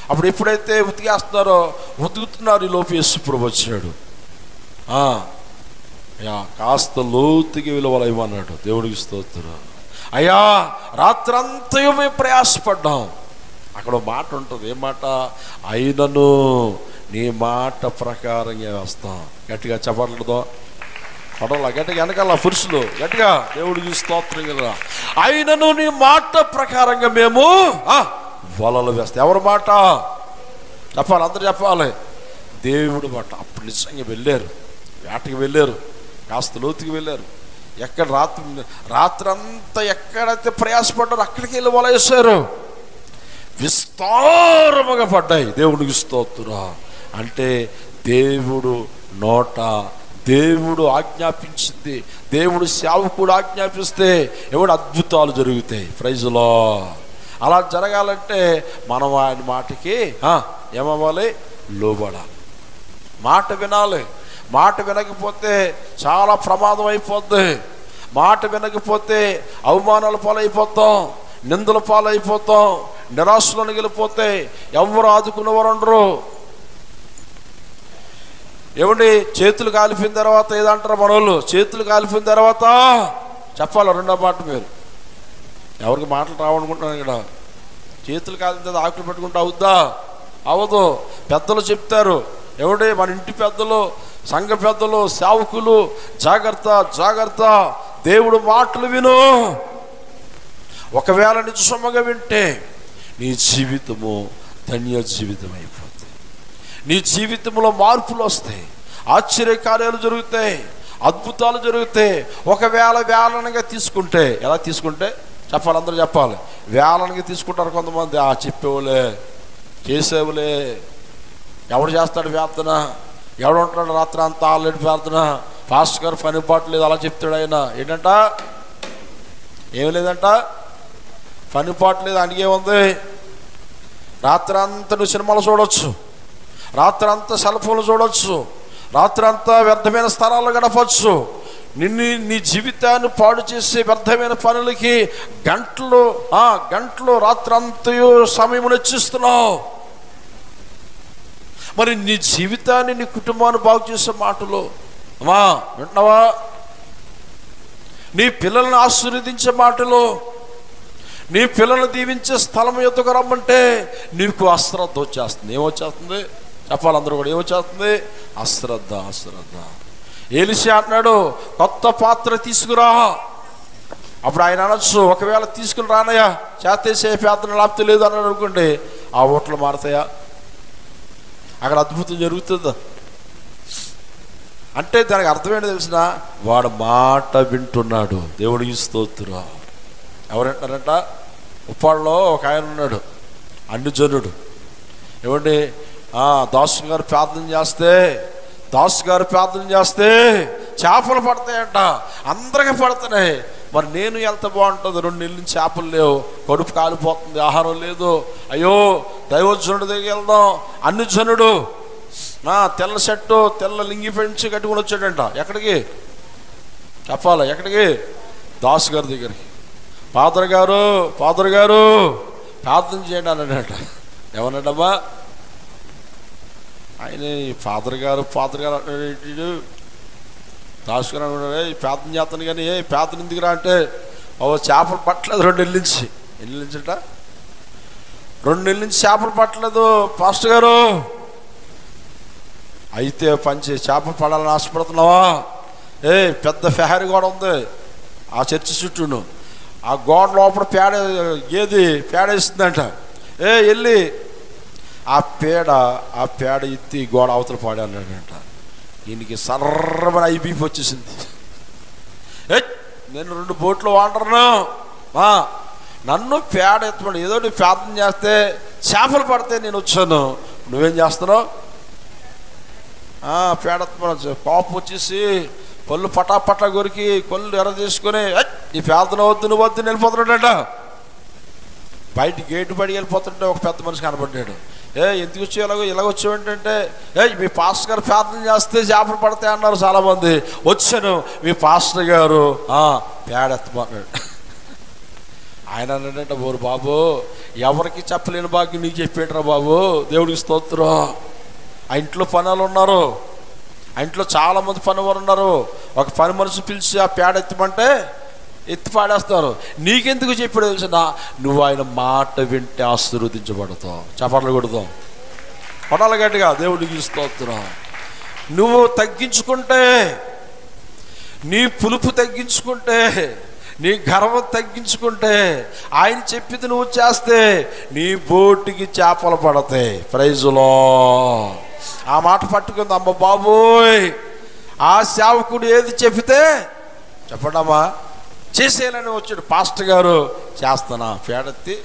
అప్పుడు ఎప్పుడైతే ఉతికేస్తున్నారో, ఉతుకుతున్నారు, ఈ లోపు యేసు ప్రభువు వచ్చాడు. కాస్త లోతుకి విలువలు ఇవ్వన్నాడు. దేవుడికి స్తోత్రం. అయ్యా, రాత్రంతయు మేము ప్రయాసపడ్డాం. అక్కడ మాట ఉంటుంది. ఏం మాట? అయినను నీ మాట ప్రకారంగా వస్తాం. గట్టిగా చెప్పట్లేదో పడవలా, గట్టిగా వెనకాల పురుషులు గట్టిగా దేవుడికి స్తోత్రం కదా. అయినను నీ మాట ప్రకారంగా మేము వలలు వేస్తాం. ఎవరి మాట చెప్పాలి? అందరూ చెప్పాలి. దేవుడి మాట. అప్పుడు నిజంగా వెళ్ళారు, వేటకి వెళ్ళారు, కాస్త లోతుకి వెళ్ళారు. ఎక్కడ రాత్రంతా ఎక్కడైతే ప్రయాసపడ్డారో అక్కడికి వెళ్ళి వల వేశారు. విస్తారముగా పడ్డాయి. దేవుడికి స్తోత్రం. అంటే దేవుడు నోట దేవుడు ఆజ్ఞాపించింది, దేవుడు సేవకుడు ఆజ్ఞాపిస్తే ఎవడు అద్భుతాలు జరుగుతాయి. ప్రైజ్లో అలా జరగాలంటే మనం ఆయన మాటకి ఏమవ్వాలి? లోబడాలి, మాట వినాలి. మాట వినకపోతే చాలా ప్రమాదం అయిపోద్ది. మాట వినకపోతే అవమానాల పాలైపోతాం, నిందల పాలైపోతాం, నిరాశలోకి వెళ్ళిపోతే ఎవరు ఆదుకునేవారు ఉండరు. ఏమండి, చేతులు కాలిపోయిన తర్వాత ఏదంటారు మనోళ్ళు? చేతులు కాలిపోయిన తర్వాత చెప్పాలి రెండో మాట. మీరు ఎవరికి మాటలు రావనుకుంటున్నాను ఇక్కడ. చేతులు కాలిన తర్వాత ఆకులు పెట్టుకుంటే అవుద్దా? అవదు. పెద్దలు చెప్తారు, ఎవడే మన ఇంటి పెద్దలు, సంఘ పెద్దలు, సేవకులు, జాగ్రత్త జాగ్రత్త, దేవుడు మాటలు విను. ఒకవేళ నిజముగా వింటే నీ జీవితము ధన్య జీవితం అయిపోతుంది. నీ జీవితంలో మార్పులు వస్తాయి, ఆశ్చర్యకార్యాలు జరుగుతాయి, అద్భుతాలు జరుగుతాయి. ఒకవేళ వేలనగా తీసుకుంటే, ఎలా తీసుకుంటే చెప్పాలి, అందరూ చెప్పాలి. వేలనగా తీసుకుంటారు కొంతమంది. చెప్పేవులే, చేసేవులే. ఎవడు చేస్తాడు ప్రార్థన? ఎవడు ఉంటాడు రాత్రి అంతా ఆల్రెడీ ప్రార్థన? పాస్టర్ గారు పని పాటు లేదు అలా చెప్తాడు. ఆయన ఏంటంట? ఏమి లేదంట, పని పాటు లేదు. ఆయనకేముంది? రాత్రి అంతా నువ్వు సినిమాలు చూడవచ్చు, రాత్రి అంతా సెల్ ఫోన్లు చూడవచ్చు, రాత్రి అంతా వ్యర్థమైన స్థలాల్లో గడపచ్చు. నీ జీవితాన్ని పాడు చేసే వ్యర్థమైన పనులకి గంటలు రాత్రి అంతయు సమయం వెచ్చిస్తున్నావు. మరి నీ జీవితాన్ని, నీ కుటుంబాన్ని బాగు చేసే మాటలు అమ్మా వింటున్నావా? నీ పిల్లల్ని ఆశీర్వదించే మాటలు, నీ పిల్లల్ని దీవించే స్థలం ఎత్తుకు రమ్మంటే నీకు అశ్రద్ధ వచ్చేస్తుంది. ఏమొచ్చేస్తుంది చెప్పాలి అందరూ కూడా? ఏమొచ్చేస్తుంది? అశ్రద్ధ. ఎలీషా అంటున్నాడు, కొత్త పాత్ర తీసుకురా. అప్పుడు ఆయన అనొచ్చు, ఒకవేళ తీసుకుని రానయ్యా, చేతేసే పాత్ర లాప్తే లేదు అన్నాడు అనుకోండి, ఆ ఓట్లు మారుతాయా? అక్కడ అద్భుతం జరుగుతుందా? అంటే దానికి అర్థమేంటి తెలిసిన? వాడు మాట వింటున్నాడు. దేవుడికి స్తోత్రం. ఎవరంటారంట? ఉప్పాడులో ఒక ఆయన ఉన్నాడు, అన్ని జనుడు. ఏమండి, దాసు గారు ప్రార్థన చేస్తే చేపలు పడతాయంట. అందరికీ పడుతున్నాయి. మరి నేను ఎంత బాగుంటుంది? 2 నెలల నుంచి చేపలు లేవు, కడుపు కాలిపోతుంది, ఆహారం లేదు. అయ్యో దైవజనుడి దగ్గరికి వెళ్దాం. అన్ని జనుడు తెల్ల షర్టు తెల్ల లింగి పెంచి కట్టుకుని వచ్చాడంట. ఎక్కడికి చెప్పాలి? ఎక్కడికి? దాసు గారి దగ్గరికి. ఫాదర్ గారు ప్రార్థన చేయండి అన్నాడట. ఏమన్నాడమ్మా ఆయన? ఫాదర్ గారు అంటాడు. దాసు గారు అన్నాడు, ప్రార్థన చేస్తాను కానీ ప్రార్థన ఎందుకురా అంటే, చేపలు పట్టలేదు 2 నెలల నుంచి. ఎన్ని నెలల నుంచట? 2 నెలల నుంచి చేపలు పట్టలేదు పాస్టర్ గారు. అయితే చేపలు పడాలని ఆశపడుతున్నావా? పెద్ద ఫెహరీ గోడ ఉంది ఆ చర్చి చుట్టూను. ఆ గోడ లోపల పేడ ఇస్తుందంట. వెళ్ళి ఆ పేడ ఎత్తి గోడ అవతల పాడాడంట. ఈయనకి సర్రమని ఐబీపీ వచ్చేసింది. నేను 2 బోట్లు వాడరను, నన్ను పేడ ఎత్తమని, ఏదో నువ్వు ప్రార్థన చేస్తే చేపలు పడితే నేను వచ్చాను, నువ్వేం చేస్తున్నావు? పేడ ఎత్తమని కోపం వచ్చేసి పళ్ళు పటాపటా కొరికి కళ్ళు ఎర్ర తీసుకొని, నీ ప్రార్థన వద్దు, నువ్వు వద్దు వెళ్ళిపోతున్నాడంట. బయట గేటు పడి వెళ్ళిపోతుంటే ఒక పెద్ద మనిషి కనబడ్డాడు. ఎందుకు వచ్చి ఇలాగ వచ్చావేంటంటే, మీ పాస్టర్ గారు ప్రార్థన చేస్తే చేపలు పడతాయి అన్నారు చాలామంది. వచ్చాను, మీ పాస్టర్ గారు పేడ ఎత్తమన్నాడు. ఆయన అన్నాడంట, ఓరు బాబు, ఎవరికి చెప్పలేని భాగ్యం నీకు చెప్పేటరా బాబు, దేవుడికి స్తోత్రం. ఆ ఇంట్లో పనులు ఉన్నారు, ఆ ఇంట్లో చాలామంది పనివారు ఉన్నారు. ఒక పని మనిషి పిలిచి ఆ పేడ ఎత్తమంటే ఎత్తి పాడేస్తారు. నీకెందుకు చెప్పాడు తెలిసిన? నువ్వు ఆయన మాట వింటే ఆశీర్వదించబడతావు. చప్పట్లు కొడతాం, కొడాలి గట్టిగా, దేవుడికి స్తోత్రం. నువ్వు తగ్గించుకుంటే, నీ పులుపు తగ్గించుకుంటే, నీ గర్వం తగ్గించుకుంటే, ఆయన చెప్పింది నువ్వు చేస్తే నీ బోటికి చేపలు పడతాయి. ప్రైజులో ఆ మాట పట్టుకుంది. అమ్మ బాబోయ్, ఆ సేవకుడు ఏది చెబితే చెప్పడమ్మా చేసేయాలని వచ్చాడు. పాస్టర్ గారు చేస్తానా? పేడెత్తి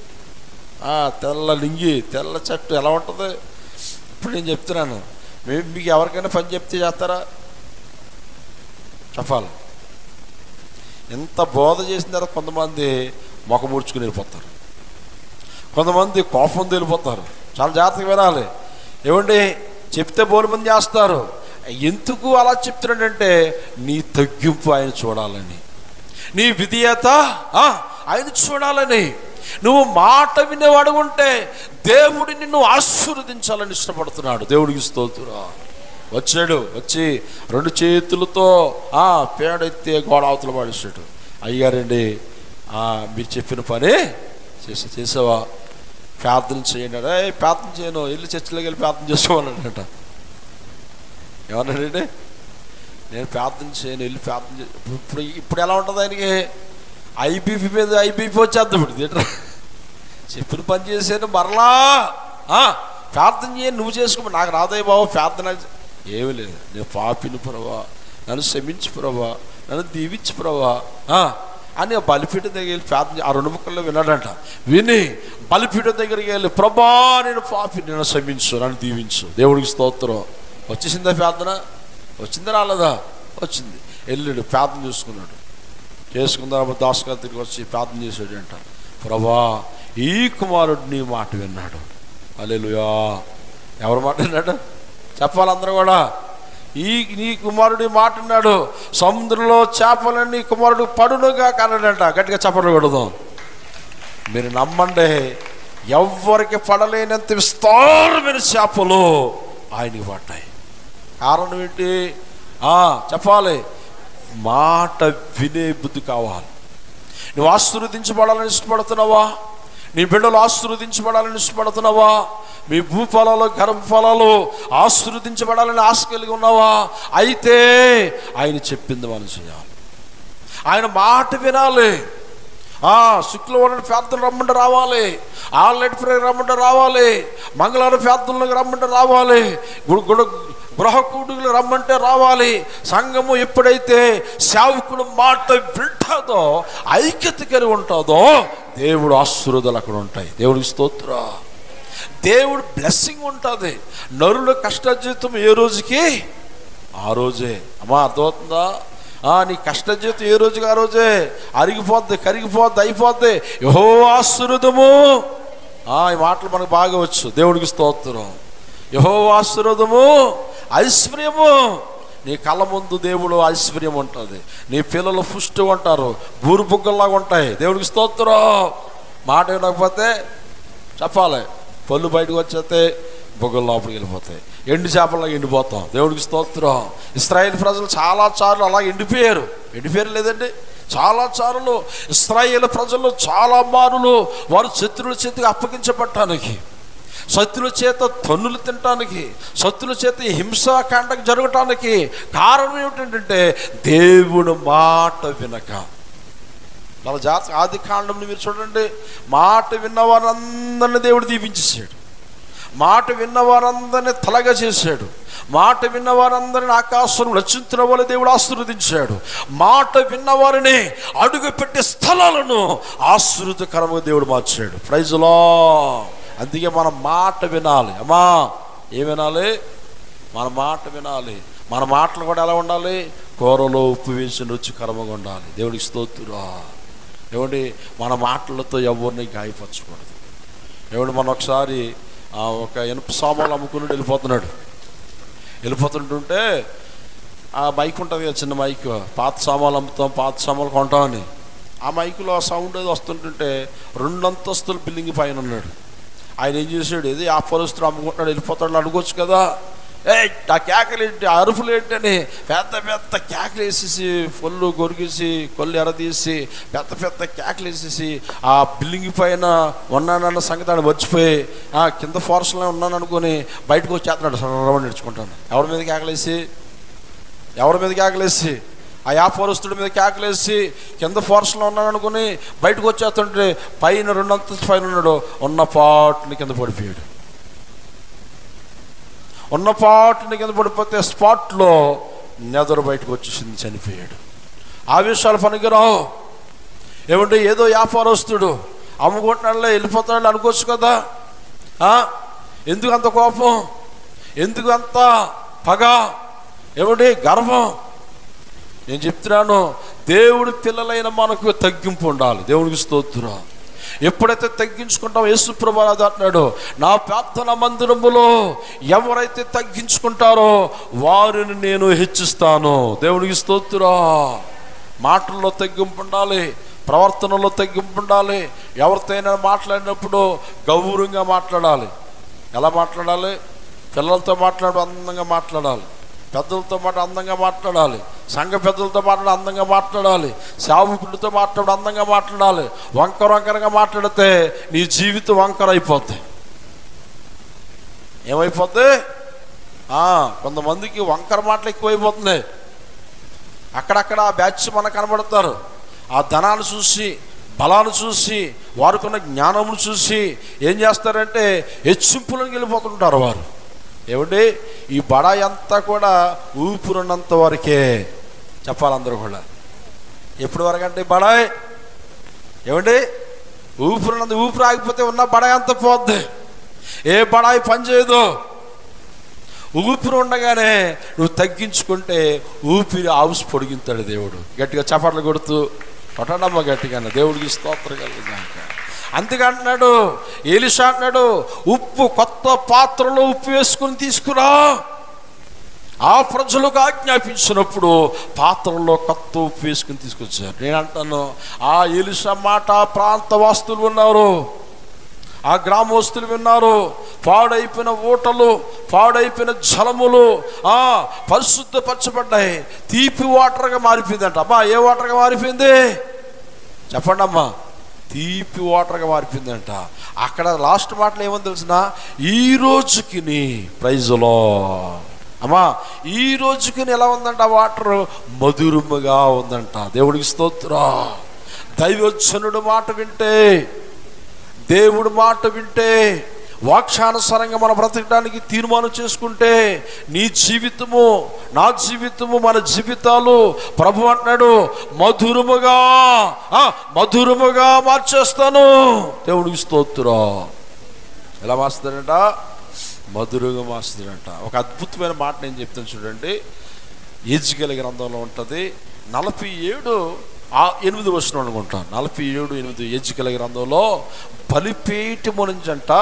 తెల్ల లింగి తెల్ల చెట్టు ఎలా ఉంటుంది? ఇప్పుడు నేను చెప్తున్నాను, మీకు ఎవరికైనా పని చెప్తే చేస్తారా? చెప్పాలి. ఎంత బోధ చేసిన తర్వాత కొంతమంది మొఖం ముడుచుకుని వెళ్ళిపోతారు, కొంతమంది కోపం వెళ్ళిపోతారు. చాలా జాగ్రత్తగా వినాలి. ఏమండి, చెప్తే బోలు మంది చేస్తారు. ఎందుకు అలా చెప్తున్నాడంటే నీ తగ్గింపు ఆయన చూడాలని, నీ విధేయత ఆయన చూడాలని. నువ్వు మాట వినేవాడు ఉంటే దేవుడు నిన్ను ఆశీర్వదించాలని ఇష్టపడుతున్నాడు. దేవుడికి స్తోత్రం. వచ్చాడు, వచ్చి 2 చేతులతో పేడెత్తే గోడ అవతల పడేసాడు. అయ్యారండి, మీరు చెప్పిన పని చేసావా? ప్రార్థన చేయండి. ప్రార్థన చేయను, వెళ్ళి చర్చిలోకి వెళ్ళి ప్రార్థన చేసుకోవాలన్నట. ఏమన్నాడండి? నేను ప్రార్థన చేయను, వెళ్ళి ప్రార్థన ఇప్పుడు ఎలా ఉంటుంది ఆయనకి? ఐబీపీ మీద ఐబీపీ వచ్చేద్దాం. ఇప్పుడు చెప్పిన పని చేశాను, మరలా ప్రార్థన చేయను, నువ్వు చేసుకో. నాకు రాదయ్య బాబు ప్రార్థన. ఏమీ లేదు, నేను పాపిని ప్రభా, నన్ను క్షమించు ప్రభా, నన్ను దీవించు ప్రభా అని బలిపీఠం దగ్గర వెళ్ళి ప్రార్థన. ఆ 2 ముక్కల్లో విన్నాడంట. విని బలిపీఠం దగ్గరికి వెళ్ళి ప్రభా నేను పాపి, నేను క్షమించు, నన్ను దీవించు. దేవుడికి స్తోత్రం. వచ్చేసిందా ప్రార్థన? వచ్చిందా రాలేదా? వచ్చింది. వెళ్ళాడు, ప్రార్థన చేసుకున్నాడు. చేసుకున్న దాస్ గారు తిరిగి వచ్చి ప్రార్థన చేశాడు అంట. ప్రభా ఈ కుమారుడు నీ మాట విన్నాడు. హల్లెలూయా. ఎవరు మాట విన్నాడు? చెప్పాలి అందరూ కూడా. నీ కుమారుడి మాట విన్నాడు. సముద్రంలో చేపలన్నీ కుమారుడు పడునుగా కన్నాడంట. గట్టిగా చప్పట్లు కొడదాం. మీరు నమ్మండి, ఎవ్వరికి పడలేనంత విస్తారమైన చేపలు ఆయనకి పడ్డాయి. కారణం ఏంటి? చెప్పాలి, మాట వినే బుద్ధి కావాలి. నువ్వు ఆశీర్వదించబడాలని ఇష్టపడుతున్నావా? నీ బిడ్డలు ఆశీర్వదించబడాలని ఇష్టపడుతున్నావా? మీ భూఫలాలు గర్భఫలాలు ఆశీర్వదించబడాలని ఆశ కలిగి ఉన్నావా? అయితే ఆయన చెప్పింది మనం చేయాలి, ఆయన మాట వినాలి. శుక్రవారం ప్రార్థనలు రమ్మంటే రావాలి, ఆల్రెడీ ప్రేయర్ రమ్మంటే రావాలి, మంగళవారం ప్రార్థనలకు రమ్మంటే రావాలి, గృహ కూడుకులు రమ్మంటే రావాలి. సంఘము ఎప్పుడైతే సేవకుడు మాట వింటాదో, ఐక్యత కలిగి ఉంటుందో, దేవుడు ఆశీర్వాదాలు అక్కడ ఉంటాయి. దేవుడికి స్తోత్రం. దేవుడు బ్లెస్సింగ్ ఉంటుంది. నరుల కష్టజీవితం ఏ రోజుకి ఆ రోజే. అమ్మా అర్థమవుతుందా? నీ కష్టజీవితం ఏ రోజుకి ఆ రోజే. అరిగిపోద్ది, కరిగిపోద్ది, అయిపోద్ది. యెహోవా ఆశీర్వాదము. ఈ మాటలు మనకు బాగా వచ్చు. దేవుడికి స్తోత్రం. యెహోవా ఆశీర్వాదము, ఐశ్వర్యము. నీ కళ్ళ ముందు దేవుడు ఐశ్వర్యం ఉంటుంది. నీ పిల్లలు పుష్టి ఉంటారు, బూరు బుగ్గల్లాగా ఉంటాయి. దేవుడికి స్తోత్రం. మాట వినకపోతే చెప్పాలి, పళ్ళు బయటకు వచ్చేస్తే బుగ్గల లోపలికి వెళ్ళిపోతాయి, ఎండు చేపల్లాగా ఎండిపోతాం. దేవుడికి స్తోత్రం. ఇశ్రాయేలు ప్రజలు చాలా సార్లు అలా ఎండిపోయారు. లేదండి, చాలా సార్లు ఇశ్రాయేలు ప్రజలు చాలా మారులు వారు శత్రువుల చేతికి అప్పగించబడటానికి, శత్రుల చేత తన్నులు తినటానికి, శత్రుల చేత హింసాకాండకు జరగటానికి కారణం ఏమిటంటే దేవుడు మాట వినక. మన జాతక ఆది కాండంని మీరు చూడండి. మాట విన్నవారందరినీ దేవుడు దీవించేశాడు. మాట విన్నవారందరినీ తలగా చేశాడు. మాట విన్నవారందరినీ ఆకాశం రచించిన వల్ల దేవుడు ఆశీర్వదించాడు. మాట విన్నవారిని అడుగు పెట్టే స్థలాలను ఆశీర్వదకరంగా దేవుడు మార్చాడు. Praise lord. అందుకే మన మాట వినాలి. అమ్మా ఏం వినాలి? మన మాట వినాలి. మన మాటలు కూడా ఎలా ఉండాలి? కూరలో ఉప్పు వేసి రుచికరంగా ఉండాలి. దేవుడికి స్తోత్రం. ఏమండి, మన మాటలతో ఎవరిని గాయపరచకూడదు. ఏమండి, మనం ఒకసారి ఒక ఇనుప సామాన్లు అమ్ముకుని వెళ్ళిపోతుంటుంటే ఆ మైక్ ఉంటుంది కదా, చిన్న మైక్, పాత సామాన్లు అమ్ముతాం, పాత సామాన్లు కొంటామని. ఆ మైకులో ఆ సౌండ్ ఏదో వస్తుంటుంటే 2 అంతస్తుల బిల్డింగ్ పైన ఉన్నాడు. ఆయన ఏం చేశాడు? ఏది ఆ పరిస్థితులు అమ్ముకుంటున్నాడు, వెళ్ళిపోతాడు అనుకోవచ్చు కదా. ఆ కేకలు ఏంటి, ఆ అరుపులు ఏంటని పెద్ద పెద్ద కేకలు వేసేసి, పొల్లు కొరికేసి, కొల్లు ఎరదీసి పెద్ద పెద్ద కేకలు వేసేసి ఆ బిల్డింగ్ పైన ఉన్నానన్న సంగతి ఆయన మర్చిపోయి కింద ఫోర్స్లో ఉన్నాను అనుకుని బయటకు వచ్చేస్తున్నాడు. సర్రమని నడుచుకుంటాను. ఎవరి మీద కేకలేసి ఆ వ్యాపారస్తుడి మీద కేకలేసి కింద ఫోర్స్లో ఉన్నాను అనుకుని బయటకు వచ్చేస్తుంటే పైన 2 అంతస్తు పైన ఉన్నాడు. ఉన్న పాటుని కింద పడిపోయాడు. ఉన్న పాటుని కింద పడిపోతే స్పాట్లో నెదరు బయటకు వచ్చేసింది, చనిపోయాడు. ఆ విషయాలు పనికిరావు. ఏమంటే ఏదో వ్యాపారస్తుడు అమ్ముకుంటున్నాడులే వెళ్ళిపోతాడు అనుకోవచ్చు కదా. ఎందుకు అంత కోపం? ఎందుకు అంత పగ, ఏమిటి గర్వం. నేను చెప్తున్నాను, దేవుడి పిల్లలైన మనకు తగ్గింపు ఉండాలి. దేవునికి స్తోత్రం. ఎప్పుడైతే తగ్గించుకుంటామో, యేసు ప్రభువు అంటున్నాడు, నా ప్రార్థన మందిరములో ఎవరైతే తగ్గించుకుంటారో వారిని నేను హెచ్చిస్తాను. దేవునికి స్తోత్రం. మాటల్లో తగ్గింపు ఉండాలి, ప్రవర్తనలో తగ్గింపు ఉండాలి. ఎవరితోనైనా మాట్లాడినప్పుడు గౌరవంగా మాట్లాడాలి. ఎలా మాట్లాడాలి? పిల్లలతో మాట్లాడు అందంగా మాట్లాడాలి, పెద్దలతో అందంగా మాట్లాడాలి, సంఘ పెద్దలతో అందంగా మాట్లాడాలి, సేవకుడితో అందంగా మాట్లాడాలి. వంకరగా మాట్లాడితే నీ జీవితం వంకర అయిపోద్ది. ఏమైపోద్ది? కొంతమందికి వంకర మాటలు ఎక్కువైపోతుంది. అక్కడక్కడ ఆ బ్యాచ్ మనకు కనబడతారు. ఆ ధనాన్ని చూసి, బలాన్ని చూసి, వారికున్న జ్ఞానమును చూసి ఏం చేస్తారంటే హెచ్చింపులను వెళ్ళిపోతుంటారు వారు. ఏమండి, ఈ బడాయి అంతా కూడా ఊపిరున్నంత వరకే చెప్పాలి అందరూ కూడా. ఎప్పటి వరకు అంటే బడాయి? ఏమండి, ఊపిరున్నంత, ఊపిరి ఆగిపోతే ఉన్న బడాయి అంతా పోద్ది. ఏ బడాయి పనిచేయదు. ఊపిరి ఉండగానే నువ్వు తగ్గించుకుంటే ఊపిరి ఆవుసి పొడిగింతాడు దేవుడు. గట్టిగా చప్పట్లు కొడుతూ కొట్టడమ్మ గట్టిగానే, దేవుడికి స్తోత్రం కలిగిందాక. అందుకంటున్నాడు ఎలీషా, అంటున్నాడు, ఉప్పు కొత్త పాత్రలో ఉప్పు వేసుకుని తీసుకురా. ఆ ప్రజలకు ఆజ్ఞాపించినప్పుడు పాత్రలో కొత్త ఉప్పు వేసుకుని తీసుకొచ్చారు. నేను అంటాను, ఆ ఎలీషా మాట ప్రాంత వాస్తులు ఉన్నారు, ఆ గ్రామస్తులు విన్నారు. పాడైపోయిన ఊటలు, పాడైపోయిన జలములు పరిశుద్ధపరచబడ్డాయి. తీపి వాటర్గా మారిపోయిందంట. అమ్మా, ఏ వాటర్గా మారిపోయింది చెప్పండి అమ్మా? తీపి వాటర్గా మారిపోయిందంట. అక్కడ లాస్ట్ మాటలు ఏమని తెలిసిన, ఈ రోజుకి ప్రైజులో అమ్మా, ఈ రోజుకి ఎలా ఉందంట? వాటర్ మధురముగా ఉందంట. దేవుడికి స్తోత్రం. దైవజనుడు మాట వింటే, దేవుడు మాట వింటే, వాక్యానుసారంగా మనం బ్రతకడానికి తీర్మానం చేసుకుంటే నీ జీవితము, నా జీవితము, మన జీవితాలు ప్రభు అంటున్నాడు మధురముగా మధురముగా మార్చేస్తాను. దేవుడికి స్తోత్రం. ఎలా మార్చుతాడంట? మధురంగా మార్చుతాడంట. ఒక అద్భుతమైన మాట నేను చెప్తాను చూడండి. యెజ్కేలు గ్రంథంలో ఉంటుంది, 47:8 వచనం అనుకుంటా. 47:8 యెజ్కేలు గ్రంథంలో బలిపీఠము నుంచి అంట,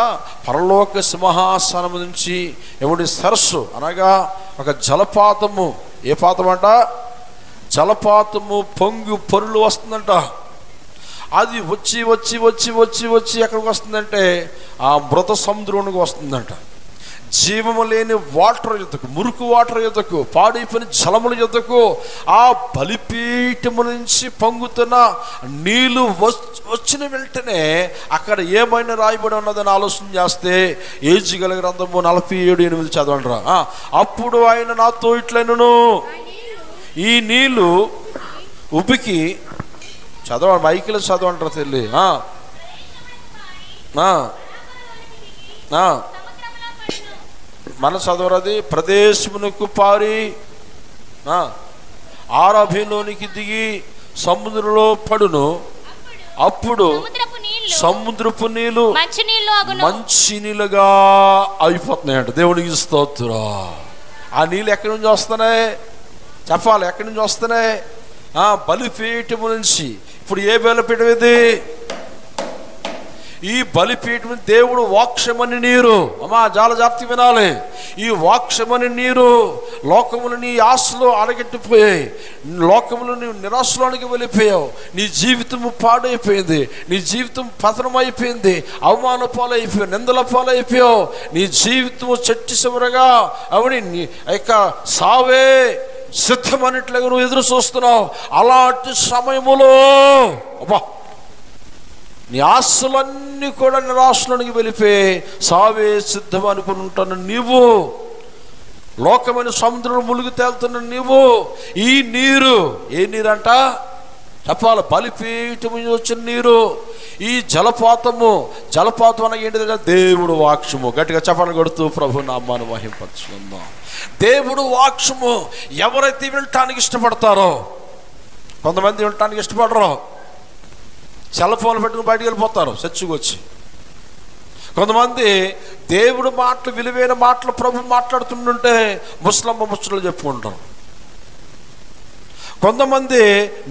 పరలోక సింహాసనము నుంచి ఎవడి సరస్సు అనగా ఒక జలపాతము. ఏ పాతం అంట? జలపాతము పొంగి పొరులు వస్తుందంట. అది వచ్చి వచ్చి వచ్చి వచ్చి వచ్చి ఎక్కడికి వస్తుందంటే ఆ మృత సముద్రానికి వస్తుందంట. జీవము లేని వాటర్ యుద్ధకు, మురుకు వాటర్ యుద్ధకు, పాడైపోయిన జలముల యుద్ధకు ఆ బలిపీఠము నుంచి పొంగుతున్న నీళ్లు వచ్చిన వెంటనే అక్కడ ఏమైనా రాయబడి ఉన్నదని ఆలోచన చేస్తే యెజ్కేలు గ్రంథము 47:8 చదవండిరా. అప్పుడు ఆయన నాతో ఇట్లనెను, ఈ నీళ్లు ఉబికి, చదవండి మైకిలో చదవంటారా తెల్లి, మన చదవరది, ప్రదేశమునకు పారి ఆరభిలోనికి దిగి సముద్రంలో పడును. అప్పుడు సముద్రపు నీళ్లు మంచినీళ్ళుగా అయిపోతున్నాయంట. దేవునికి స్తోత్రం. ఆ నీళ్ళు ఎక్కడి నుంచి వస్తున్నాయి చెప్పాలి? ఎక్కడి నుంచి వస్తున్నాయి? బలిపీఠము నుంచి. ఇప్పుడు ఏ బలిపీఠం ఇది? ఈ బలిపీఠం దేవుడు వాక్షమని నీరు. అమ్మా, చాలా జాగ్రత్త వినాలి. ఈ వాక్షమని నీరు లోకములు నీ ఆశలో అడగట్టిపోయాయి, లోకములు నీ నిరాశలోనికి వెళ్ళిపోయావు. నీ జీవితము పాడైపోయింది, నీ జీవితం పతనమైపోయింది, అవమాన పాలైపోయావు, నిందల పాలైపోయావు. నీ జీవితము చెట్టు చివరగా అవని యొక్క సావే సిద్ధమన్నట్లుగా నువ్వు ఎదురు చూస్తున్నావు. అలాంటి సమయములో అబ్బా, నీ ఆశలన్నీ కూడా నిరాశలోనికి వెళ్ళిపోయి సావే సిద్ధం అనుకుని ఉంటాను నీవు. లోకమైన సముద్రంలో ములుగు తేలుతున్న నీవు. ఈ నీరు ఏ నీరంట చెప్పాలి? బలిపీఠం వచ్చిన నీరు. ఈ జలపాతం అనగా ఏంటిదంటే దేవుడు వాక్యము. గట్టిగా చెప్పాలని కొడుతూ ప్రభు నామాన్ని మహింపరచుకుందాం. దేవుడు వాక్యము. ఎవరైతే వినటానికి ఇష్టపడతారో, కొంతమంది వినటానికి ఇష్టపడరు, సెల్ ఫోన్లు పెట్టుకుని బయటికి వెళ్ళిపోతారు చర్చికి వచ్చి. కొంతమంది దేవుడు మాటలు, విలువైన మాటలు ప్రభు మాట్లాడుతుంటుంటే ముసలమ్మ ముచ్చట్లు చెప్పుకుంటారు. కొంతమంది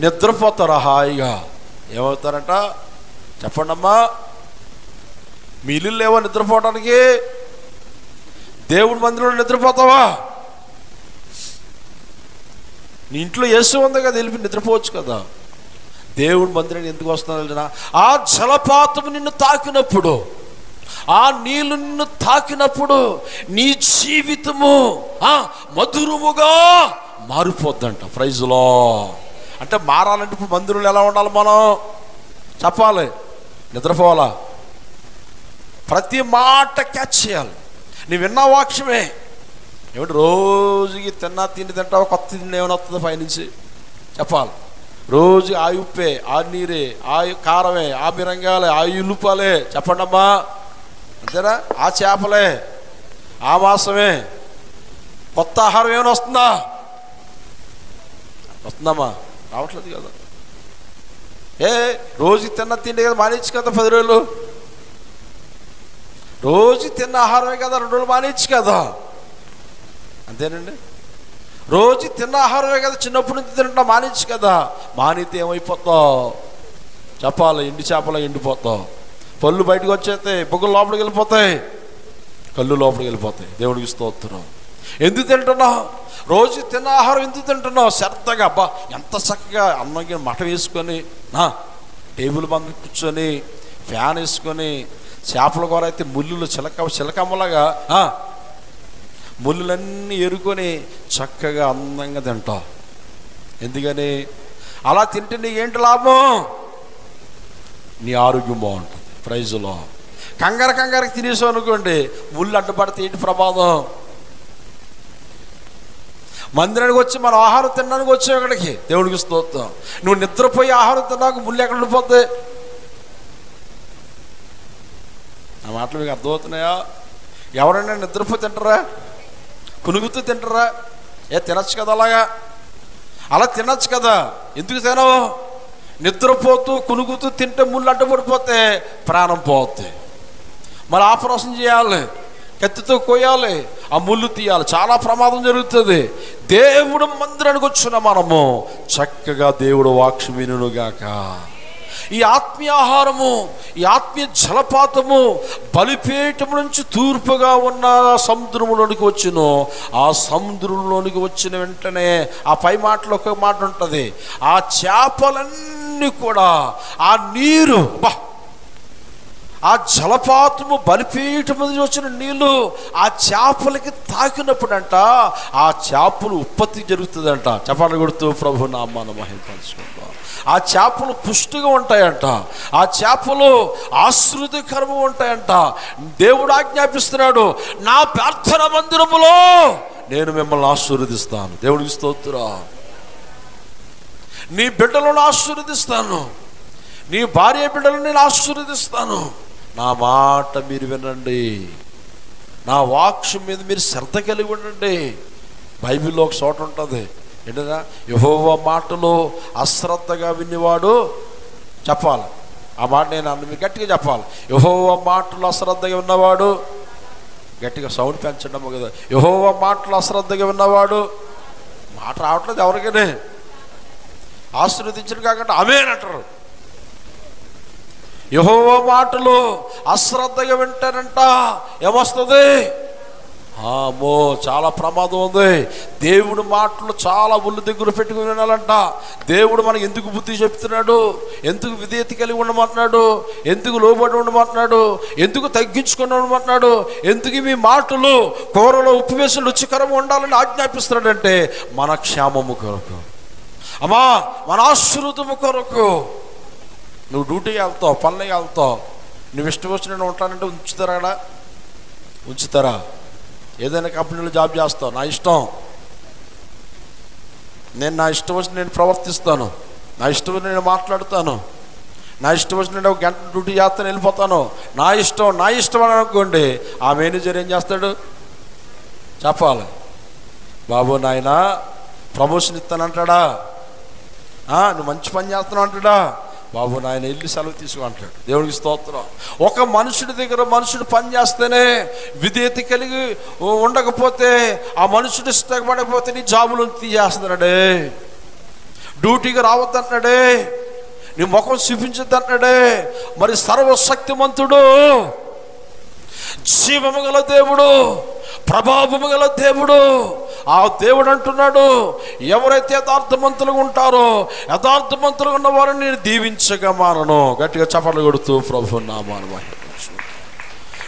నిద్రపోతారు హాయిగా. ఏమవుతారంట చెప్పండి అమ్మా? మీ ఇల్లు లేవా నిద్రపోవడానికి? దేవుడి మందిరంలో నిద్రపోతావా? నీ ఇంట్లో యేసు ఉంది కదా, వెళ్ళి నిద్రపోవచ్చు కదా. దేవుడి మందిరానికి ఎందుకు వస్తున్నా? ఆ జలపాతం నిన్ను తాకినప్పుడు, ఆ నీళ్లు నిన్ను తాకినప్పుడు నీ జీవితము మధురముగా మారిపోద్దంట. ప్రైజ్లో అంటే మారాలంటే ఇప్పుడు మందిరంలో ఎలా ఉండాలి? మనం చెప్పాలి, నిద్రపోవాలా, ప్రతి మాట క్యాచ్ చేయాలి. నీ విన్న వాక్యమే. ఏమిటి రోజుకి తిండి తింటావా? కొత్త తిండి ఏమైనా వస్తుందో పైనుంచి చెప్పాలి. రోజు ఆ ఉప్పే, ఆ నీరే, ఆ కారమే, ఆ మిరంగాలే, ఆ ఉల్లిపాలే చెప్పండి అమ్మా. అంతేనా? ఆ చేపలే, ఆ మాసమే. కొత్త ఆహారం ఏమైనా వస్తుందా? వస్తుందమ్మా? రావట్లేదు కదా. రోజు తిన్న తిండి కదా, మానేచ్చు కదా 10 రోజులు. రోజు తిన్న ఆహారమే కదా, 2 రోజులు మానేచ్చు కదా. అంతేనండి. రోజు తిన్న ఆహారమే కదా, చిన్నప్పటి నుంచి తింటా మానేచ్చు కదా. మానేతే ఏమైపోతావు చెప్పాలి? ఎండి చేపలో ఎండిపోతావు. పళ్ళు బయటకు వచ్చేస్తాయి, బొగ్గులు లోపలికి వెళ్ళిపోతాయి, కళ్ళు లోపలికి వెళ్ళిపోతాయి. దేవుడికి స్తోత్రం. ఎందుకు తింటున్నావు? రోజు తిన్న ఆహారం ఎందుకు తింటున్నావు? శ్రద్ధగా అబ్బా ఎంత చక్కగా అన్నంకి మటం వేసుకొని టేబుల్ బంద కూర్చొని ఫ్యాన్ వేసుకొని చేపల కూర అయితే ముళ్ళులు చిలకమ్మలాగా ముళ్ళులన్నీ ఎరుకొని చక్కగా అందంగా తింటావు. ఎందుకని? అలా తింటే నీకేంటి లాభం? నీ ఆరోగ్యం బాగుంటుంది. ప్రైజులో కంగారికి తినేసావు అనుకోండి, ముళ్ళు అడ్డుపడితే ఏంటి ప్రమాదం? మందిరానికి వచ్చి మనం ఆహారం తినడానికి వచ్చావు ఇక్కడికి, దేవుడికి స్తోత్రం. నువ్వు నిద్రపోయి ఆహారం తిన్నాక ముళ్ళు ఎక్కడ ఉండిపోతాయి? ఆ మాటలు మీకు అర్థమవుతున్నాయా? ఎవరైనా నిద్రపోయి తింటారా? కునుగుతూ తింటారా? తినచ్చు కదా అలాగా. అలా తినచ్చు కదా. ఎందుకు తినవు? నిద్రపోతూ కునుగుతూ తింటే ముళ్ళు అడ్డుపడిపోతే ప్రాణం పోతుంది. మరి ఆపరేషన్ చేయాలి, కత్తితో కోయాలి, ఆ ముళ్ళు తీయాలి, చాలా ప్రమాదం జరుగుతుంది. దేవుడు మందిరానికి వచ్చిన మనము చక్కగా దేవుడు వాక్యం వినుగాక. ఈ ఆత్మీయ ఆహారము, ఈ ఆత్మీయ జలపాతము బలిపీఠము నుంచి తూర్పుగా ఉన్న సముద్రంలోనికి వచ్చును. ఆ సముద్రంలోనికి వచ్చిన వెంటనే ఆ పై మాటలో ఒక మాట ఉంటుంది, ఆ చేపలన్నీ కూడా ఆ నీరు ఆ జలపాతము బలిపీఠం నుంచి వచ్చిన నీళ్ళు ఆ చేపలకి తాకినప్పుడంట ఆ చేపలు ఉత్పత్తి జరుగుతుందంట. చపాలు కొడుతూ ప్రభు నామాన్ని మహిమపరచుకుంటాం. ఆ చేపలు పుష్టిగా ఉంటాయంట, ఆ చేపలు ఆశీర్వాదకరంగా ఉంటాయంట. దేవుడు ఆజ్ఞాపిస్తున్నాడు, నా ప్రార్థన మందిరములో నేను మిమ్మల్ని ఆశీర్వదిస్తాను. దేవుడికి స్తోత్రం. నీ బిడ్డలను ఆశీర్వదిస్తాను, నీ భార్య బిడ్డలను నేను ఆశీర్వదిస్తాను. నా మాట మీరు వినండి, నా వాక్యం మీద మీరు శ్రద్ధ కలిగి ఉండండి. బైబిల్లో ఒక చోట ఉంటుంది ఏంటన్నా, యెహోవా మాటలో అశ్రద్ధగా వినేవాడు చెప్పాలి. ఆ మాట నేను మీరు గట్టిగా చెప్పాలి. యెహోవా మాటలు అశ్రద్ధగా విన్నవాడు, గట్టిగా సౌండ్ పెంచడం కదా. యెహోవా మాటలు అశ్రద్ధగా విన్నవాడు, మాట రావట్లేదు ఎవరికైనా, ఆశీర్వదించడం కాకుండా ఆమేన్ అంటారు. యెహోవా మాటలు అశ్రద్ధగా వింటారంట, ఏమొస్తుంది? అమ్మో చాలా ప్రమాదం ఉంది. దేవుడు మాటలు చాలా ఒళ్ళు దగ్గర పెట్టుకుని వినాలంట. దేవుడు మనకి ఎందుకు బుద్ధి చెప్తున్నాడు, ఎందుకు విధేయత కలిగి ఉండమంటున్నాడు, ఎందుకు లోబడి ఉండమంటున్నాడు, ఎందుకు తగ్గించుకొని ఉండమంటున్నాడు, ఎందుకు మీ మాటలు కూరలో ఉప్పు వేసి రుచికరంగా ఉండాలని ఆజ్ఞాపిస్తున్నాడంటే మన క్షేమము కొరకు, అమ్మా మన ఆశీర్వాదము కొరకు. నువ్వు డ్యూటీకి వెళ్తావు, పనులకి వెళ్తావు, నువ్వు ఇష్టం వచ్చిన ఉంటానంటే ఉంచుతారా? అక్కడ ఉంచుతారా? ఏదైనా కంపెనీలో జాబ్ చేస్తావు, నా ఇష్టం, నేను నా ఇష్టం వచ్చి నేను ప్రవర్తిస్తాను, నా ఇష్టం వచ్చి నేను మాట్లాడుతాను, నా ఇష్టం వచ్చి నేను 1 గంట డ్యూటీ చేస్తాను వెళ్ళిపోతాను, నా ఇష్టం అని అనుకోండి. ఆ మేనేజర్ ఏం చేస్తాడు చెప్పాలి, బాబు నాయన ప్రమోషన్ ఇస్తానంటాడా, నువ్వు మంచి పని చేస్తున్నావు అంటాడా, బాబు నాయన వెళ్ళి సెలవు తీసుకో అంటాడు. దేవుడికి స్తోత్రం. ఒక మనుషుడి దగ్గర మనుషుడు పని చేస్తేనే విధేయత కలిగి ఉండకపోతే, ఆ మనుషుడు ఇష్టపడకపోతే నీ జాబులు తీసేస్తున్నాడే, డ్యూటీకి రావద్దంటున్నాడే, నీ ముఖం చూపించద్దు అంటున్నాడే. మరి సర్వశక్తిమంతుడు, జీవము గల దేవుడు, ప్రభావము గల దేవుడు, ఆ దేవుడు అంటున్నాడు, ఎవరైతే యథార్థమంతులుగా ఉంటారో యథార్థమంతులుగా ఉన్న వారిని నేను దీవించగా మానను. గట్టిగా చప్పట్లు కొడుతూ ప్రభు నామాను మహిమ.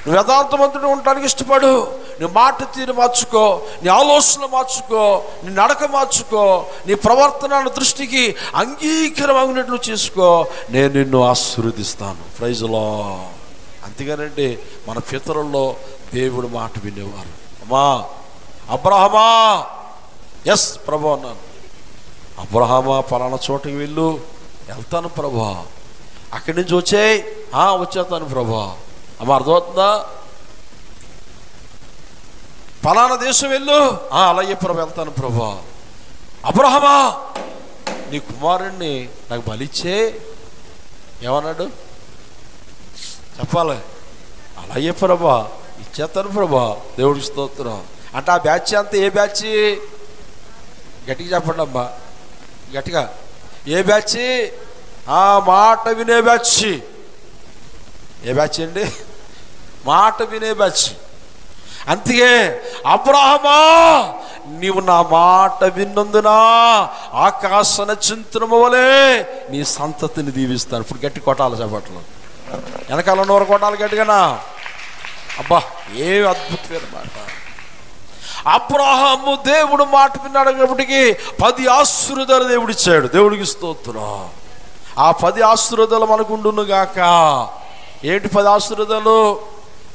నువ్వు యథార్థమంతుడు ఉండడానికి ఇష్టపడు. నీ మాట తీరు మార్చుకో, నీ ఆలోచన మార్చుకో, నీ నడక మార్చుకో, నీ ప్రవర్తన దృష్టికి అంగీకారమైనట్లు చేసుకో, నేను నిన్ను ఆశీర్వదిస్తాను. Praise lord. అంతేగానండి మన పితరుల్లో దేవుడు మాట వినేవారు. అమ్మా అబ్రహమా, ఎస్ ప్రభు అన్నాను. అబ్రహమా పలానా చోటకి వెళ్ళు. వెళ్తాను ప్రభా. అక్కడి నుంచి వచ్చేయి. వచ్చేస్తాను ప్రభా. అమ్మ అర్థమవుతుందా? పలానా దేశం వెళ్ళు. అలాగే ప్రభు వెళ్తాను ప్రభా. అబ్రహమా నీ కుమారుణ్ణి నాకు బలిచ్చే. ఏమన్నాడు చెప్పాలి. అలాగే ప్రభా ఇచ్చేస్తాను ప్రభా. దేవుడికి స్తోత్రం. అంటే ఆ బ్యాచ్ అంతా ఏ బ్యాచ్? గట్టిగా చెప్పండి అమ్మా, గట్టిగా. ఏ బ్యాచ్? మాట వినే బ్యాచ్. ఏ బ్యాచ్ అండి? మాట వినే బ్యాచ్. అందుకే అబ్రహమా నీవు నా మాట విన్నందున ఆకాశ నక్షత్రము వలె నీ సంతతిని దీవిస్తాను. ఇప్పుడు గట్టి కొట్టాలి చెప్పట్లు. వెనకాల నూరు కొట్టాలి గట్టిగానా. అబ్బా ఏ అద్భుతమైన మాట. అబ్రహాము దేవుడు మాట విన్నాడు కాబట్టి 10 ఆశీర్వాదాలు దేవుడు ఇచ్చాడు. దేవుడికి స్తోత్రం. ఆ 10 ఆశీర్వాదాలు మనకుండును గాక. ఏంటి 10 ఆశీర్వాదాలు?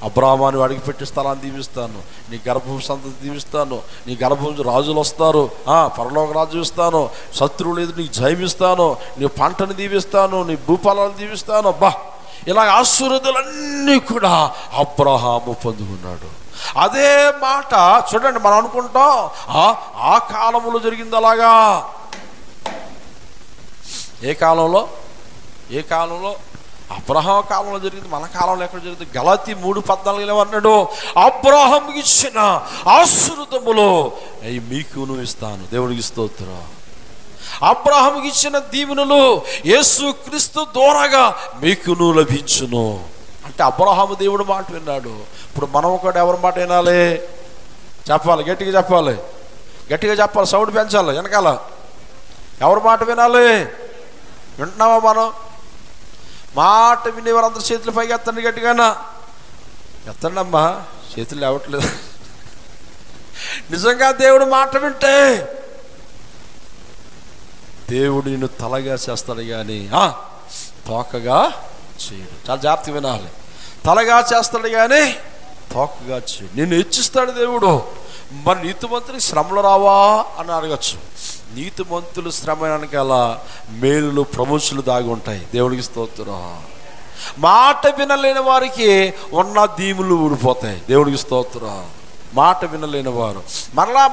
అబ్రహాముని అడిగి పెట్టి స్థలాన్ని దీవిస్తాను, నీ గర్భం సంతతి దీవిస్తాను, నీ గర్భం రాజులు వస్తారు, పరలోక రాజు ఇస్తాను, శత్రువులు ఎదురు నీకు జయమిస్తాను, నీ పంటను దీవిస్తాను, నీ భూఫలాలను దీవిస్తాను. అబ్బా ఇలాగ ఆశీర్వాదాలన్నీ కూడా అబ్రహాము పొందుకున్నాడు. అదే మాట చూడండి, మనం అనుకుంటాం ఆ కాలంలో జరిగింది అలాగా. ఏ కాలంలో? ఏ కాలంలో? అబ్రహాం కాలంలో జరిగింది. మన కాలంలో ఎక్కడ జరిగింది? గలాతీ 3:14 ఏమన్నాడు? అబ్రహాంకి ఇచ్చిన ఆశీర్వాదములో అవి మీకును ఇస్తాను. దేవుడికి స్తోత్రం. అబ్రహాంకి ఇచ్చిన దీవెనలు యేసు క్రీస్తు ద్వారాగా మీకును లభించును. అంటే అబ్రహాము దేవుడు మాట విన్నాడు. ఇప్పుడు మనం ఒకటి ఎవరి మాట వినాలి? చెప్పాలి, గట్టిగా చెప్పాలి, గట్టిగా చెప్పాలి, సౌండ్ పెంచాలి వెనకాల. ఎవరి మాట వినాలి? వింటున్నావా? మనం మాట వినేవారు అందరు చేతులు పైకి ఎత్తండి, గట్టిగానా ఎత్తండి అమ్మా. చేతులు లేవట్లేదు. నిజంగా దేవుడు మాట వింటే దేవుడు నిన్ను తలగా చేస్తాడు కానీ తోకగా చేయడు. చాలా జాగ్రత్తగా వినాలి. తలగా చేస్తాడు కానీ తోకగా చేయడు. నిన్ను హెచ్చిస్తాడు దేవుడు. మరి నీతిమంతునికి శ్రమలు రావా అని అడగచ్చు. నీతిమంతులు శ్రమ వెనకాల మేలులు ప్రమోషన్లు దాగి ఉంటాయి. దేవుడికి స్తోత్రం. మాట వినలేని వారికి ఉన్న దీవులు ఊడిపోతాయి. దేవుడికి స్తోత్రం. మాట వినలేని వారు మరలా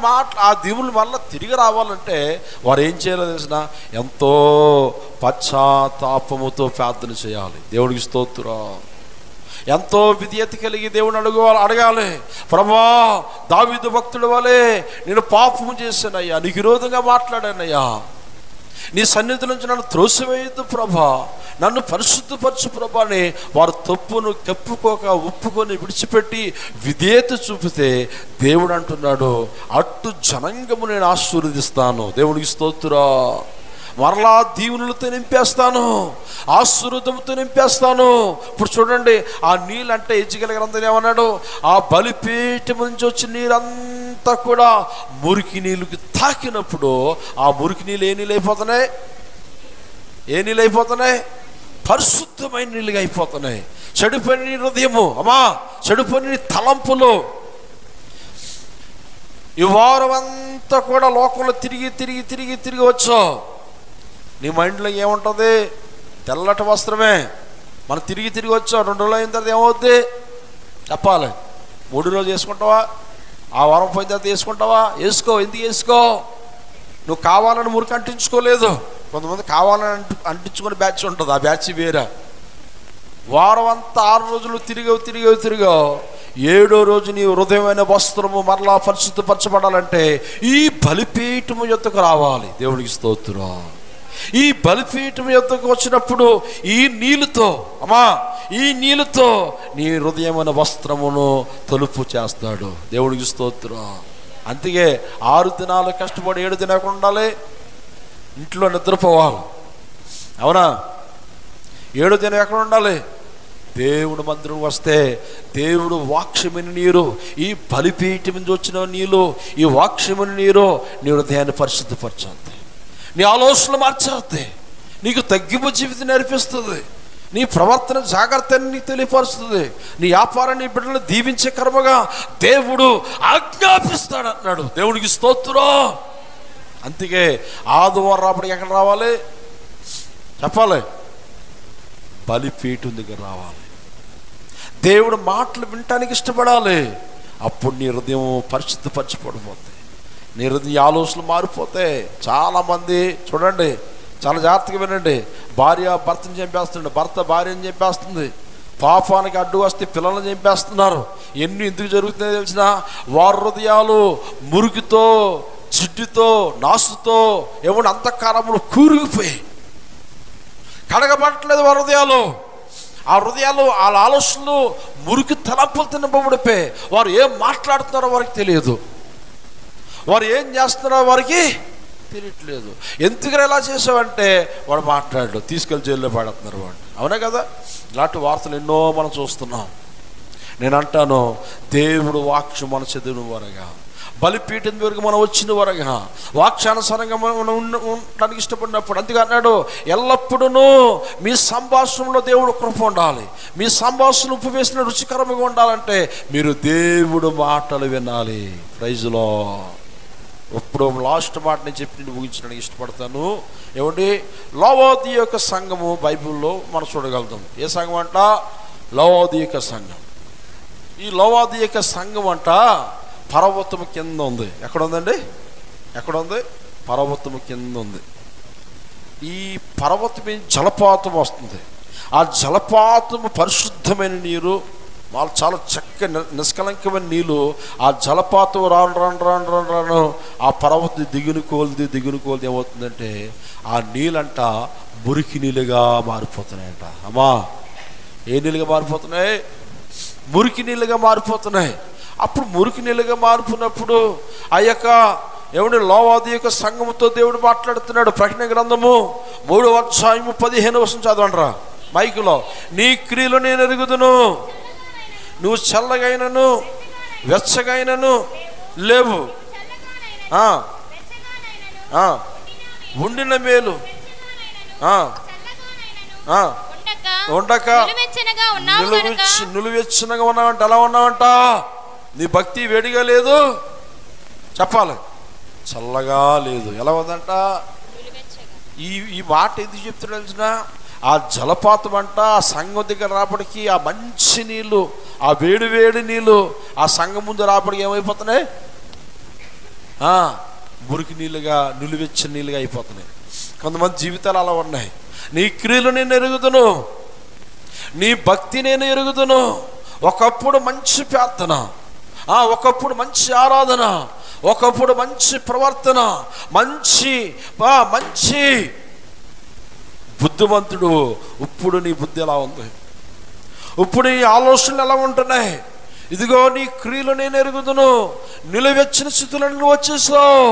ఆ దీవులు మరలా తిరిగి రావాలంటే వారు ఏం చేయాలో తెలిసిన? ఎంతో పశ్చాత్తాపముతో ప్రార్థన చేయాలి. దేవుడికి స్తోత్రం. ఎంతో విధేయత కలిగి దేవుని అడగాలి. ప్రభా దావీదు భక్తుడి వలె నేను పాపము చేశానయ్యా, నీకు విరోధంగా మాట్లాడానయ్యా, నీ సన్నిధి నుంచి నన్ను త్రోసివేయద్దు ప్రభా, నన్ను పరిశుద్ధపరచు ప్రభా అని వారు తప్పును కప్పుకోక ఒప్పుకొని విడిచిపెట్టి విధేయత చూపితే దేవుడు అంటున్నాడు, అట్టు జనాంగము నేను ఆశీర్వదిస్తాను. దేవుడికి స్తోత్రం. మరలా దీవులతో నింపేస్తాను, ఆశీర్వాదంతో నింపేస్తాను. ఇప్పుడు చూడండి, ఆ నీళ్ళు అంటే ఎజ్జికల గ్రంథం ఏమన్నాడు? ఆ బలిపీఠం నుంచి వచ్చిన నీరంతా కూడా మురికి నీళ్ళకి తాకినప్పుడు ఆ మురికి నీళ్ళు ఏ నీళ్ళు అయిపోతున్నాయి? ఏ నీళ్ళు అయిపోతున్నాయి? పరిశుద్ధమైన నీళ్ళుగా అయిపోతున్నాయి. చెడిపోయిన నీ హృదయము, అమ్మా చెడిపోయిన నీ తలంపులు, ఈ వారం అంతా కూడా లోకంలో తిరిగి తిరిగి తిరిగి తిరిగి వచ్చావు. నీ మైండ్లో ఏముంటుంది? తెల్లటి వస్త్రమే. మనం తిరిగి తిరిగి వచ్చావు. 2 రోజులు అయిన తర్వాత ఏమవుద్ది చెప్పాలి? 3 రోజులు వేసుకుంటావా? ఆ వారం పోయిన తర్వాత వేసుకుంటావా? వేసుకో. ఎందుకు వేసుకో? నువ్వు కావాలని మురికి అంటించుకోలేదు. కొంతమంది కావాలని అంటించుకునే బ్యాచ్ ఉంటుంది, ఆ బ్యాచ్ వేరే. వారం అంతా 6 రోజులు తిరిగావు. 7వ రోజు నీ హృదయమైన వస్త్రము మరలా పరిశుద్ధపరచబడాలంటే ఈ బలిపీఠము యొద్దకు రావాలి. దేవునికి స్తోత్రం. ఈ బలిపీఠం యొద్దకు వచ్చినప్పుడు ఈ నీళ్ళతో ఈ నీళ్ళతో నీ హృదయమైన వస్త్రమును తలుపు చేస్తాడు. దేవునికి స్తోత్రం. అందుకే 6 దినాలు కష్టపడి 7 దినాలు ఉండాలి, ఇంట్లో నిద్రపోవాలి. అవునా? 7వ దినం ఎక్కడ ఉండాలి? దేవుడు మందిరం వస్తే దేవుడు వాక్యమైన నీరు, ఈ బలిపీఠం నుంచి వచ్చిన నీళ్ళు, ఈ వాక్యమైన నీరు నీ హృదయాన్ని పరిశుద్ధపరచాలి, నీ ఆలోచనలు మార్చాలి, నీకు తగ్గింపు జీవితం నేర్పిస్తుంది, నీ ప్రవర్తన జాగ్రత్తని నీకు తెలియపరుస్తుంది, నీ వ్యాపారాన్ని నీ బిడ్డలను దీవించే కర్మగా దేవుడు ఆజ్ఞాపిస్తాడు అన్నాడు. దేవుడికి స్తోత్రం. అందుకే ఆదివారం రాబడికి ఎక్కడ రావాలి చెప్పాలి? బలిపీఠం దగ్గర రావాలి. దేవుడు మాటలు వినటానికి ఇష్టపడాలి. అప్పుడు నీ హృదయం పరిశుద్ధపరచబడిపోతాయి, నీ హృదయ ఆలోచనలు మారిపోతాయి. చాలామంది చూడండి, చాలా జాగ్రత్తగా వినండి. భార్య భర్తను చంపేస్తుంది, భర్త భార్యను చంపేస్తుంది, పాపానికి అడ్డు వస్తే పిల్లలను చంపేస్తున్నారు. ఎందుకు జరుగుతున్నాయో తెలిసిన? వారి హృదయాలు మురికితో, జిడ్డుతో, నాసుతో, ఏమన్నా అంతఃకరణములు కూరుకుపోయి కడగబట్టలేదు వారి హృదయాలు. ఆ హృదయాలు, వాళ్ళ ఆలోచనలు మురికి తలంపులు తినబడిపోయి వారు ఏం మాట్లాడుతున్నారో వారికి తెలియదు, వారు ఏం చేస్తున్నారో వారికి తెలియట్లేదు. ఎందుకు ఎలా చేసావంటే వాడు మాట్లాడు, తీసుకెళ్ళి జైల్లో పడుతున్నారు వాడు. అవునా కదా? ఇలాంటి వార్తలు ఎన్నో మనం చూస్తున్నాం. నేను అంటాను, దేవుడు వాక్యం మన చదివిన వరగా, బలిపీఠం వరకు మనం వచ్చిన వరగా, వాక్యానుసారంగా మనం ఉండడానికి ఇష్టపడినప్పుడు, అందుకే అన్నాడు ఎల్లప్పుడూ మీ సంభాషణలో దేవుడు కృప ఉండాలి. మీ సంభాషణ ఉప్పు వేసిన రుచికరంగా ఉండాలంటే మీరు దేవుడు మాటలు వినాలి. ప్రైజ్లో ఇప్పుడు లాస్ట్ మాట నేను చెప్పి నేను ముగించడానికి ఇష్టపడతాను. ఏమండి? లవోదియక సంఘము బైబిల్లో మనం చూడగలుగుతాం. ఏ సంఘం అంట? లవోదియక సంఘం. ఈ లవోదియక సంఘం అంట పర్వతము కింద ఉంది. ఎక్కడ ఉందండి? ఎక్కడ ఉంది? పర్వతము కింద ఉంది. ఈ పర్వతం జలపాతం వస్తుంది. ఆ జలపాతము పరిశుద్ధమైన నీరు, వాళ్ళు చాలా చక్కగా నిష్కలంకమైన నీళ్ళు. ఆ జలపాతం రాను ఆ పర్వతం దిగుని కోల్ది ఏమవుతుందంటే ఆ నీళ్ళంట మురికి నీళ్ళుగా మారిపోతున్నాయంట. అమ్మా, ఏ నీళ్ళుగా మారిపోతున్నాయి? మురికి నీళ్ళుగా మారిపోతున్నాయి. అప్పుడు మురికి నీళ్ళుగా మారిపోయినప్పుడు ఆ యొక్క ఏమంటే లవోదియక సంఘముతో దేవుడు మాట్లాడుతున్నాడు. ప్రకటన గ్రంథము 3వ అధ్యాయము 15వ వచనం చదవండిరా మైకులో. నీ క్రియలు నేను ఎరుగుదును, నువ్వు చల్లగైనను వెచ్చగైనను లేవు, ఉండిన మేలు ఉండక నిలువెచ్చనగా ఉన్నావంట. ఎలా ఉన్నావంట? నీ భక్తి వేడిగా లేదు, చెప్పాలి, చల్లగా లేదు. ఎలా ఉందంట? ఈ మాట ఎందుకు చెప్తున్నా తెలిసిన? ఆ జలపాతం అంట ఆ సంఘం దగ్గర రాపడికి ఆ మంచి నీళ్ళు, ఆ వేడి నీళ్ళు ఆ సంఘం ముందు రాపడికి ఏమైపోతున్నాయి? మురికి నీళ్ళుగా, నిలువెచ్చని నీళ్ళుగా అయిపోతున్నాయి. కొంతమంది జీవితాలు అలా ఉన్నాయి. నీ క్రియలు నేను ఎరుగుదును, నీ భక్తి నేను ఎరుగుదును. ఒకప్పుడు మంచి ప్రార్థన, ఒకప్పుడు మంచి ఆరాధన, ఒకప్పుడు మంచి ప్రవర్తన, మంచి బుద్ధిమంతుడు. ఇప్పుడు నీ బుద్ధి ఎలా ఉంది? ఇప్పుడు నీ ఆలోచనలు ఎలా ఉంటున్నాయి? ఇదిగో నీ క్రియలు నేను ఎరుగుదును, నిలువెచ్చిన స్థితులను నువ్వు వచ్చేసావు.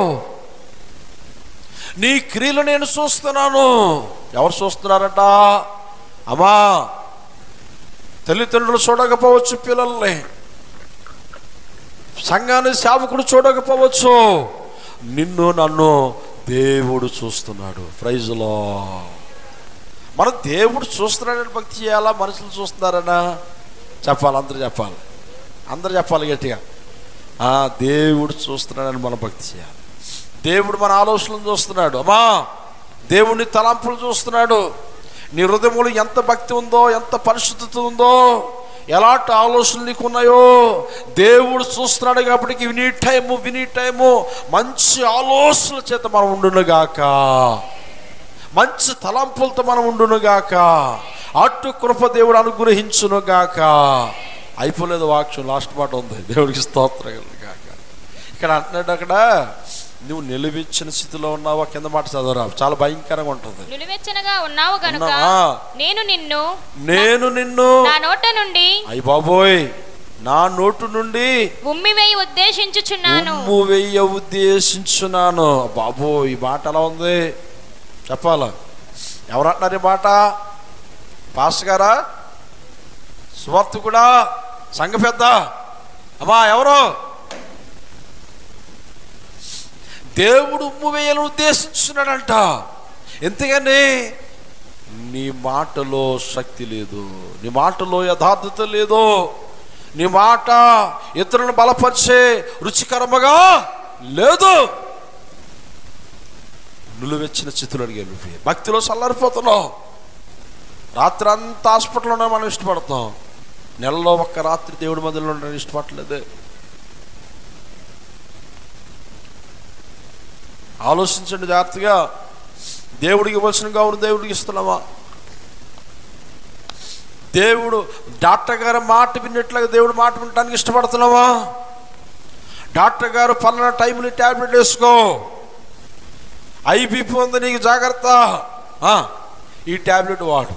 నీ క్రియలు నేను చూస్తున్నాను. ఎవరు చూస్తున్నారట? అమ్మా, తల్లిదండ్రులు చూడకపోవచ్చు పిల్లల్ని, సంఘాన్ని సేవకుడు చూడకపోవచ్చు, నిన్ను నన్ను దేవుడు చూస్తున్నాడు. ప్రైజ్లో మనం దేవుడు చూస్తున్నాడని భక్తి చేయాలా? మనుషులు చూస్తున్నారనా? చెప్పాలి, అందరూ చెప్పాలి గట్టిగా. దేవుడు చూస్తున్నాడని మనం భక్తి చేయాలి. దేవుడు మన ఆలోచనలు చూస్తున్నాడు. అమ్మా, దేవుడిని తలంపులు చూస్తున్నాడు. నీ హృదయంలో ఎంత భక్తి ఉందో, ఎంత పరిశుద్ధత ఉందో, ఎలాంటి ఆలోచనలు నీకు ఉన్నాయో దేవుడు చూస్తున్నాడు. కాబట్టి వినీ టైము మంచి ఆలోచనల చేత మనం ఉండునుగాక. మంచి తలంపులతో మనం ఉండునుగాక. అటు కృప దేవుడు అనుగ్రహించునుగాక. అయిపోలేదు వాక్యం, లాస్ట్ మాట ఉంది. దేవుడికి స్తోత్రం గాక. ఇక్కడ అంటున్నాడు, అక్కడ నువ్వు నిలువెచ్చిన స్థితిలో ఉన్నావా, కింద మాట చదవరా, చాలా భయంకరంగా ఉంటుంది. నిలువెచ్చనగా ఉన్నావు గనుక నేను నిన్ను నా నోట నుండి, అయ్య బాబోయ్, నా నోటు నుండి ఉమ్మివేయ ఉద్దేశించున్నాను. బాబో, ఈ మాట ఎలా ఉంది చెప్పాలా? ఎవరంటున్నారు ఈ మాట? పాస్టర్ గారా, సువార్తికుడా, సంఘ పెద్ద, అమ్మా ఎవరు? దేవుడు ఉమ్ము వేయాలని ఉద్దేశించున్నాడంట. ఎందుకని? నీ మాటలో శక్తి లేదు, నీ మాటలో యథార్థత లేదు, నీ మాట ఇతరులను బలపరిచే రుచికరముగా లేదు. నిలువెచ్చిన స్థితిలో అడిగాను, భక్తిలో చల్లారిపోతున్నావు. రాత్రి అంతా హాస్పిటల్లోనే మనం ఇష్టపడతాం, నెలలో ఒక్క రాత్రి దేవుడి మధ్యలో ఉండడం ఇష్టపడలేదే. ఆలోచించండి జాగ్రత్తగా. దేవుడికి ఇవ్వాల్సిన గౌరవం దేవుడికి ఇస్తున్నావా? దేవుడు డాక్టర్ గారు మాట విన్నట్లుగా దేవుడు మాట వినడానికి ఇష్టపడుతున్నావా? డాక్టర్ గారు పలానా టైంలో ట్యాబ్లెట్ వేసుకో, ఐబీపీ ఉంది నీకు జాగ్రత్త, ఈ ట్యాబ్లెట్ వాడు.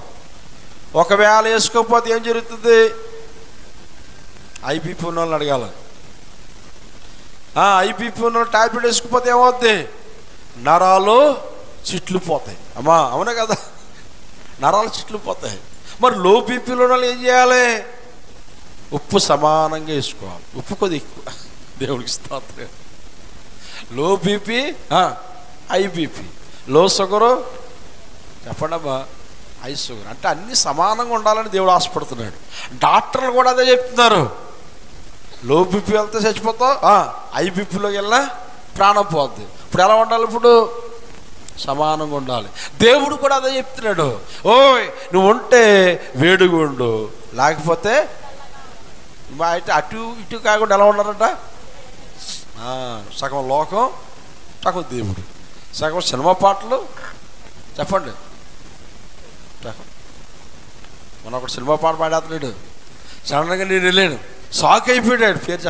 ఒకవేళ వేసుకోకపోతే ఏం జరుగుతుంది? ఐబీపీ ఉన్న వాళ్ళని అడగాల. ఐబీపీ ఉన్న ట్యాబ్లెట్ వేసుకోకపోతే ఏమవుద్ది? నరాలు చిట్లు పోతాయి. అమ్మా అవునా కదా, నరాలు చిట్లు పోతాయి. మరి లో బీపీలో ఉన్న వాళ్ళు ఏం చేయాలి? ఉప్పు సమానంగా వేసుకోవాలి, ఉప్పు కొద్ది ఎక్కువ. దేవుడికి స్తోత్రం. లో బీపీ, హై బీపీ, లో షుగరు, చెప్పండమ్మా, హై షుగర్. అంటే అన్నీ సమానంగా ఉండాలని దేవుడు ఆశపడుతున్నాడు. డాక్టర్లు కూడా అదే చెప్తున్నారు. లో బీపీ వెళ్తే చచ్చిపోతావు, హై బీపీలోకి వెళ్ళినా ప్రాణం పోద్ది. ఇప్పుడు ఎలా ఉండాలి? ఇప్పుడు సమానంగా ఉండాలి. దేవుడు కూడా అదే చెప్తున్నాడు. ఓయ్, నువ్వు ఉంటే వేడిగా ఉండు, లేకపోతే అయితే అటు ఇటు కాకుండా ఎలా ఉన్నారంట? సగం లోకం, సగం దేవుడు, సగం సినిమా పాటలు. చెప్పండి, మన ఒకటి సినిమా పాట పాడేస్తున్నాడు, సడన్గా నేను వెళ్ళాను, షాక్ అయిపోయాడు. పేరు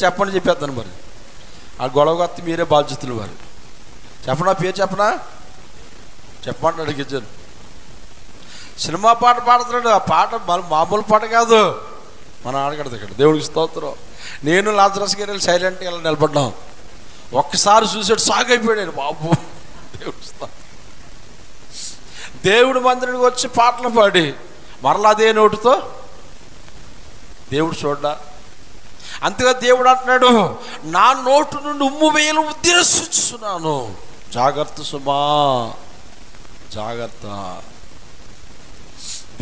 చెప్పండి చెప్పేస్తాను. మరి ఆ గొడవ కత్తి మీరే బాధ్యతలు. వారు చెప్పనా? పేరు చెప్పనా? చెప్పండి అడిగించాను. సినిమా పాట పాడుతున్నాడు. ఆ పాట మామూలు పాట కాదు, మన ఆడగడదు. ఇక్కడ దేవుడికి స్తోత్రం. నేను లాజరస్ గారు సైలెంట్గా ఇలా నిలబడ్డాం. ఒక్కసారి చూసాడు, షాక్ అయిపోయాడు. బాబు, దేవుడికి స్తోత్రం. దేవుడి మందిరానికి వచ్చి పాటలు పాడి మరలా అదే నోటితో దేవుడు చూడ్డా. అంతగా దేవుడు అంటున్నాడు, నా నోటు నుండి ఉమ్ము వేయాలని ఉద్దేశిస్తున్నాను. జాగ్రత్త సుమా, జాగ్రత్త.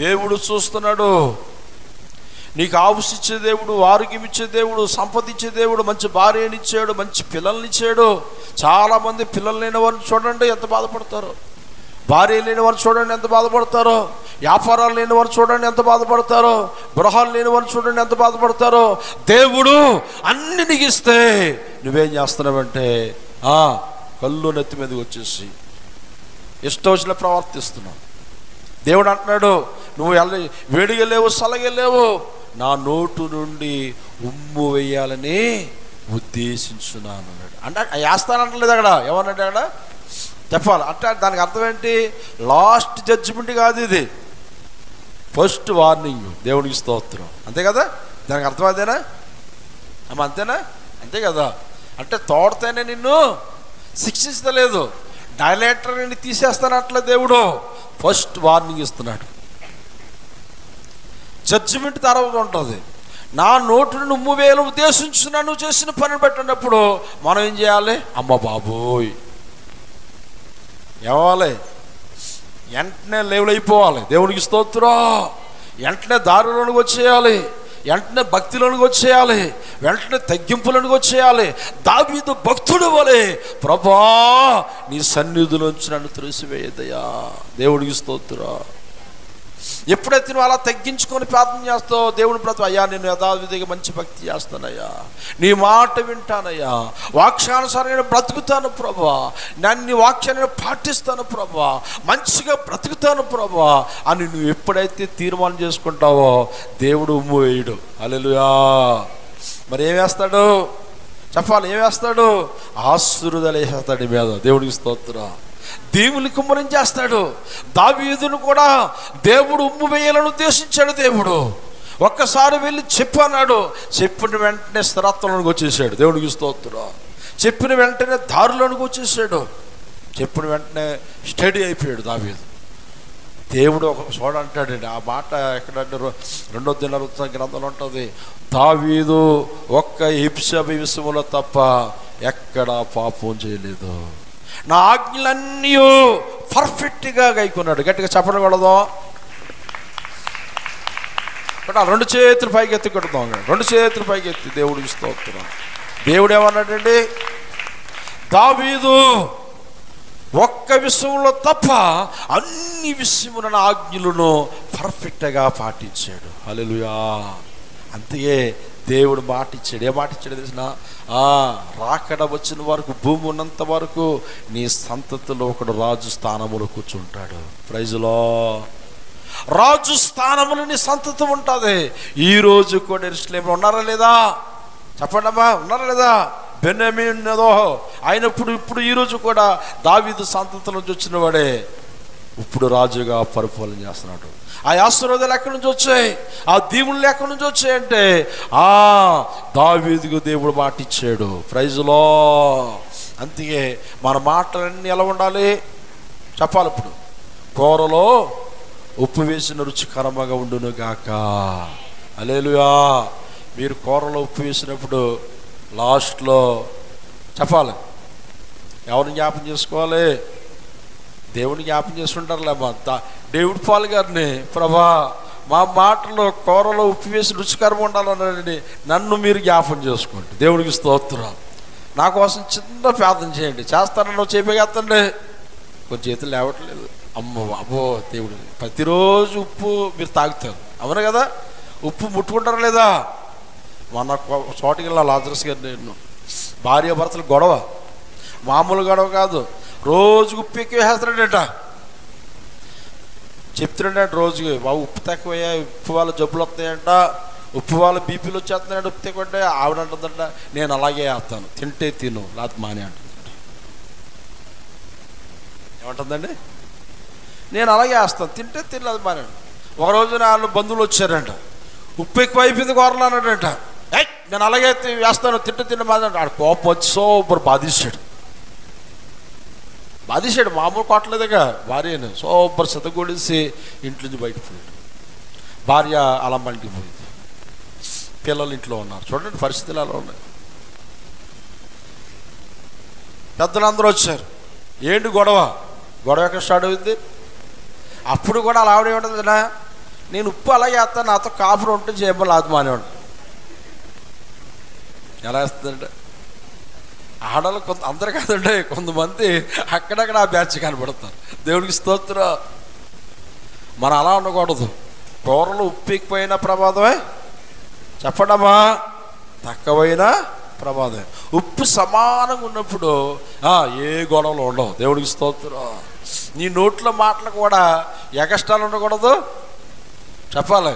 దేవుడు చూస్తున్నాడు. నీకు ఆవుసిచ్చే దేవుడు, ఆరోగ్యం ఇచ్చే దేవుడు, సంపద ఇచ్చే దేవుడు, మంచి భార్యనిచ్చాడు, మంచి పిల్లల్నిచ్చాడు. చాలామంది పిల్లలు లేని వారిని చూడండి ఎంత బాధపడతారో, భార్య లేని వారు చూడండి ఎంత బాధపడతారో, వ్యాపారాలు లేని వారు చూడండి ఎంత బాధపడతారో, గృహాలు లేని వారు చూడండి ఎంత బాధపడతారో. దేవుడు అన్ని నీకు ఇస్తే నువ్వేం చేస్తున్నావంటే కళ్ళు నెత్తి మీదకి వచ్చేసి ఇష్టం వచ్చిన ప్రవర్తిస్తున్నావు. దేవుడు అంటున్నాడు, నువ్వు వేడిగెళ్ళేవు, సలగెళ్ళేవు, నా నోటు నుండి ఉమ్ము వేయాలని ఉద్దేశించున్నాను అన్నాడు. అంటే వేస్తానంటలేదు అక్కడ. ఏమన్నాడు అక్కడ? చెప్పాలి. అంటే దానికి అర్థం ఏంటి? లాస్ట్ జడ్జిమెంట్ కాదు ఇది, ఫస్ట్ వార్నింగ్. దేవుడికి స్తోత్రం. అంతే కదా? దానికి అర్థం అదేనా అమ్మ? అంతేనా? అంతే కదా. అంటే తోడతేనే నిన్ను శిక్షిస్తలేదు, డైలేటర్ నిన్ను తీసేస్తానట్లే. దేవుడు ఫస్ట్ వార్నింగ్ ఇస్తున్నాడు. జడ్జిమెంట్ తర్వాత ఉంటుంది. నా నోటును ఉమ్ము వేయాలని ఉద్దేశించున్నా నువ్వు చేసిన పనిని పెట్టినప్పుడు మనం ఏం చేయాలి? అమ్మ బాబోయ్ ఏవాలి? వెంటనే లేవులు అయిపోవాలి. దేవుడికి స్తోత్రం. వెంటనే దారిలోనికి వచ్చేయాలి, వెంటనే భక్తిలోనికి వచ్చేయాలి, వెంటనే తగ్గింపులోనికి వచ్చేయాలి. దావీదు భక్తుడు వలె, ప్రభా నీ సన్నిధిలోంచి నన్ను త్రోసివేయదయ్యా. దేవుడికి స్తోత్రం. ఎప్పుడైతే నువ్వు అలా తగ్గించుకొని ప్రార్థన చేస్తావు, దేవుని ప్రతి అయ్యా నేను యథావిధిగా మంచి భక్తి చేస్తానయ్యా, నీ మాట వింటానయ్యా, వాక్యానుసారంగా బ్రతుకుతాను ప్రభువా, నీ వాక్యాన్ని పాటిస్తాను ప్రభువా, మంచిగా బ్రతుకుతాను ప్రభువా అని నువ్వు ఎప్పుడైతే తీర్మానం చేసుకుంటావో దేవుడు ఉమ్ము వేయడు. హల్లెలూయా. మరి ఏం వేస్తాడు చెప్పాలి? ఏం వేస్తాడు? ఆశీర్వాదాలు వేసేస్తాడు మీద. దేవుడికి స్తోత్రం. దేవుని కుమ్మరించేస్తాడు. దావీదును కూడా దేవుడు ఉమ్ము వేయాలని ఉద్దేశించాడు. దేవుడు ఒక్కసారి వెళ్ళి చెప్పు అన్నాడు. చెప్పిన వెంటనే స్థిరత్వంలోకి వచ్చేసాడు. దేవుడికి స్తోత్రం. చెప్పిన వెంటనే దారిలోనికి వచ్చేసాడు. చెప్పిన వెంటనే స్టడీ అయిపోయాడు దావీదు. దేవుడు ఒక చోట అంటాడండి, ఆ మాట ఎక్కడంటే 2వ దినవృత్తాంత గ్రంథంలో ఉంటుంది, దావీదు ఒక్క హిబ్షబ విషయంలో తప్ప ఎక్కడా పాపం చేయలేదు, నా ఆజ్ఞలన్నీ పర్ఫెక్ట్గా గైకొన్నాడు. గట్టిగా చెప్పకూడదు. రెండు చేతులు పైకి ఎత్తి కొడతాం. 2 చేతులు పైకి ఎత్తి దేవుడికి స్తోత్రం. దేవుడు ఏమన్నాడండి? దావీదు ఒక్క విషయంలో తప్ప అన్ని విషయమున నా ఆజ్ఞలను పర్ఫెక్ట్గా పాటించాడు. హల్లెలూయా. అంతే దేవుడు మాట ఇచ్చాడు. ఏ మాట ఇచ్చాడు తెలిసిన? రాకడ వచ్చిన వరకు, భూమి ఉన్నంత వరకు నీ సంతతిలో ఒకడు రాజు స్థానములో కూర్చుంటాడు. ప్రైజులో రాజు స్థానములో నీ సంతతి ఉంటుంది. ఈరోజు కూడా యెరూషలేములో ఉన్నారా లేదా? చెప్పండి అమ్మా, ఉన్నారా లేదా? బెన్యామీను ఆయన ఇప్పుడు ఈరోజు కూడా దావీదు సంతతి నుంచి వచ్చిన వాడే ఇప్పుడు రాజుగా పరిపాలన చేస్తున్నాడు. ఆ ఆశీర్వాదాలు ఎక్కడి నుంచి వచ్చాయి? ఆ దీవులు ఎక్కడి నుంచి వచ్చాయంటే దావీదుకు దేవుడు మాట ఇచ్చాడు. ప్రైజులో. అందుకే మన మాటలన్నీ ఎలా ఉండాలి చెప్పాలి. ఇప్పుడు కూరలో ఉప్పు వేసిన రుచికరంగా ఉండును గాక. హల్లెలూయా. మీరు కూరలో ఉప్పు వేసినప్పుడు లాస్ట్లో చెప్పాలి, ఎవరిని జ్ఞాపం చేసుకోవాలి? దేవుని జ్ఞాపం చేసుకుంటారులే. డేవిడ్ పాల్ గారిని, ప్రభా మా మాటలో కూరలో ఉప్పు వేసి రుచికరం ఉండాలన్నాడండి, నన్ను మీరు జ్ఞాపం చేసుకోండి. దేవుడికి స్తోత్రం. నా కోసం చిన్న ప్రార్థన చేయండి. చేస్తానని చెప్పేస్తాండి. కొంచెం చేతులు లేవట్లేదు. అబ్బో దేవుడు. ప్రతిరోజు ఉప్పు మీరు తాగుతారు, అవును కదా? ఉప్పు ముట్టుకుంటారా లేదా? మన చోటికి వెళ్ళా లాజరస్ గారు, నేను భార్య భర్తలు గొడవ, మామూలు గొడవ కాదు. రోజు ఉప్పు ఎక్కువ వేస్తాడట. చెప్తున్నాడంట రోజుకి, బాబు ఉప్పు తక్కువయ్యా, ఉప్పు వాళ్ళ జబ్బులు వస్తాయంట, ఉప్పు వాళ్ళ బీపీలు వచ్చేస్తున్నాయంట, ఉప్పు తక్కువ. ఆవిడ అంటుందంట, నేను అలాగే వేస్తాను, తింటే తిను లేకపోతే మానే అంటుందంట. ఏమంటుందండి? నేను అలాగే వేస్తాను, తింటే తినలేదు మానే. ఒకరోజు వాళ్ళు బంధువులు వచ్చారంట, ఉప్పు ఎక్కువ అయిపోయింది కూరలు అన్నాడంట. నేను అలాగే వేస్తాను, తింటే తిన్న మానే. ఆడ కోపం వచ్చి సూపర్ బాధేశాడు. మామూలు కొట్టలేదుగా భార్యను. సూపర్ సెతగొడిసి ఇంట్లో నుంచి బయటపోయాడు. భార్య అలా మండిపోయింది. పిల్లలు ఇంట్లో ఉన్నారు. చూడండి పరిస్థితులు అలా ఉన్నాయి. పెద్దలందరూ వచ్చారు. ఏంటి గొడవ ఎక్కడ స్టార్ట్ అవుతుంది? అప్పుడు కూడా అలా ఆవిడ ఏమంటుందినా, నేను ఉప్పు అలాగే వేస్తాను, నాతో కాపురం ఉంటే చేయబోలు అది మానేవాడు. ఎలా వేస్తుందంటే ఆడలు అందరు కాదండి, కొంతమంది అక్కడక్కడ ఆ బ్యాచ్ కనబడతారు. దేవుడికి స్తోత్రం. మనం అలా ఉండకూడదు. కూరలు ఉప్పు ఎక్కువైనా ప్రమాదమే, చెప్పడమా తక్కువైనా ప్రమాదమే. ఉప్పు సమానంగా ఉన్నప్పుడు ఏ గొడవలు ఉండవు. దేవుడికి స్తోత్రం. నీ నోట్లో మాటలు కూడా ఎగస్ట్రాలు ఉండకూడదు, చెప్పాలి.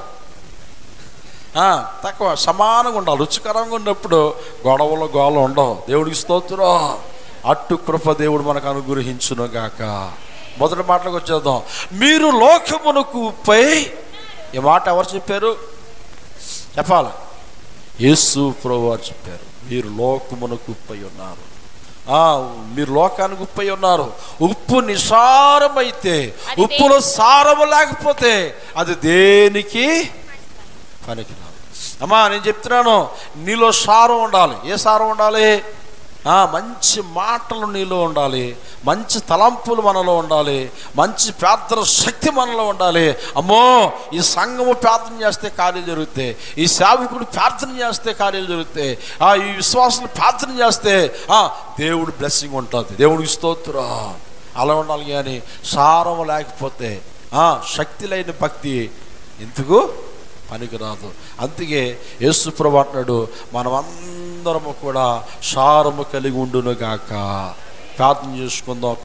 తక్కువ సమానంగా ఉండాలి. రుచికరంగా ఉన్నప్పుడు గొడవలు గోళ ఉండవు. దేవుడికి స్తోత్రం. అట్టు కృప దేవుడు మనకు అనుగ్రహించును గాక. మొదటి మాటలకు వచ్చేద్దాం. మీరు లోకమునకు ఉప్పై. ఈ మాట ఎవరు చెప్పారు చెప్పాలి? యేసు ప్రభువారు చెప్పారు. మీరు లోకమునకు ఉప్పై ఉన్నారు. మీరు లోకానికి ఉప్పై ఉన్నారు. ఉప్పు నిసారమైతే, ఉప్పులో సారము లేకపోతే అది దేనికి పనికిరాదు. అమ్మా నేను చెప్తున్నాను, నీలో సారం ఉండాలి. ఏ సారం ఉండాలి? మంచి మాటలు నీలో ఉండాలి, మంచి తలంపులు మనలో ఉండాలి, మంచి ప్రార్థన శక్తి మనలో ఉండాలి. అమ్మో ఈ సంఘము ప్రార్థన చేస్తే కార్యాలు జరుగుతాయి, ఈ సేవకుడు ప్రార్థన చేస్తే కార్యాలు జరుగుతాయి, ఈ విశ్వాసులు ప్రార్థన చేస్తే దేవుడు బ్లెస్సింగ్ ఉంటుంది. దేవుడికి స్తోత్రం. అలా ఉండాలి. కానీ సారం లేకపోతే శక్తి లేని భక్తి ఎందుకు పనికిరాదు. అందుకే యేసు ప్రభువు అంటున్నాడు, మనమందరము కూడా సారము కలిగి ఉండును గాక. ప్రార్థన చేసుకుందాం.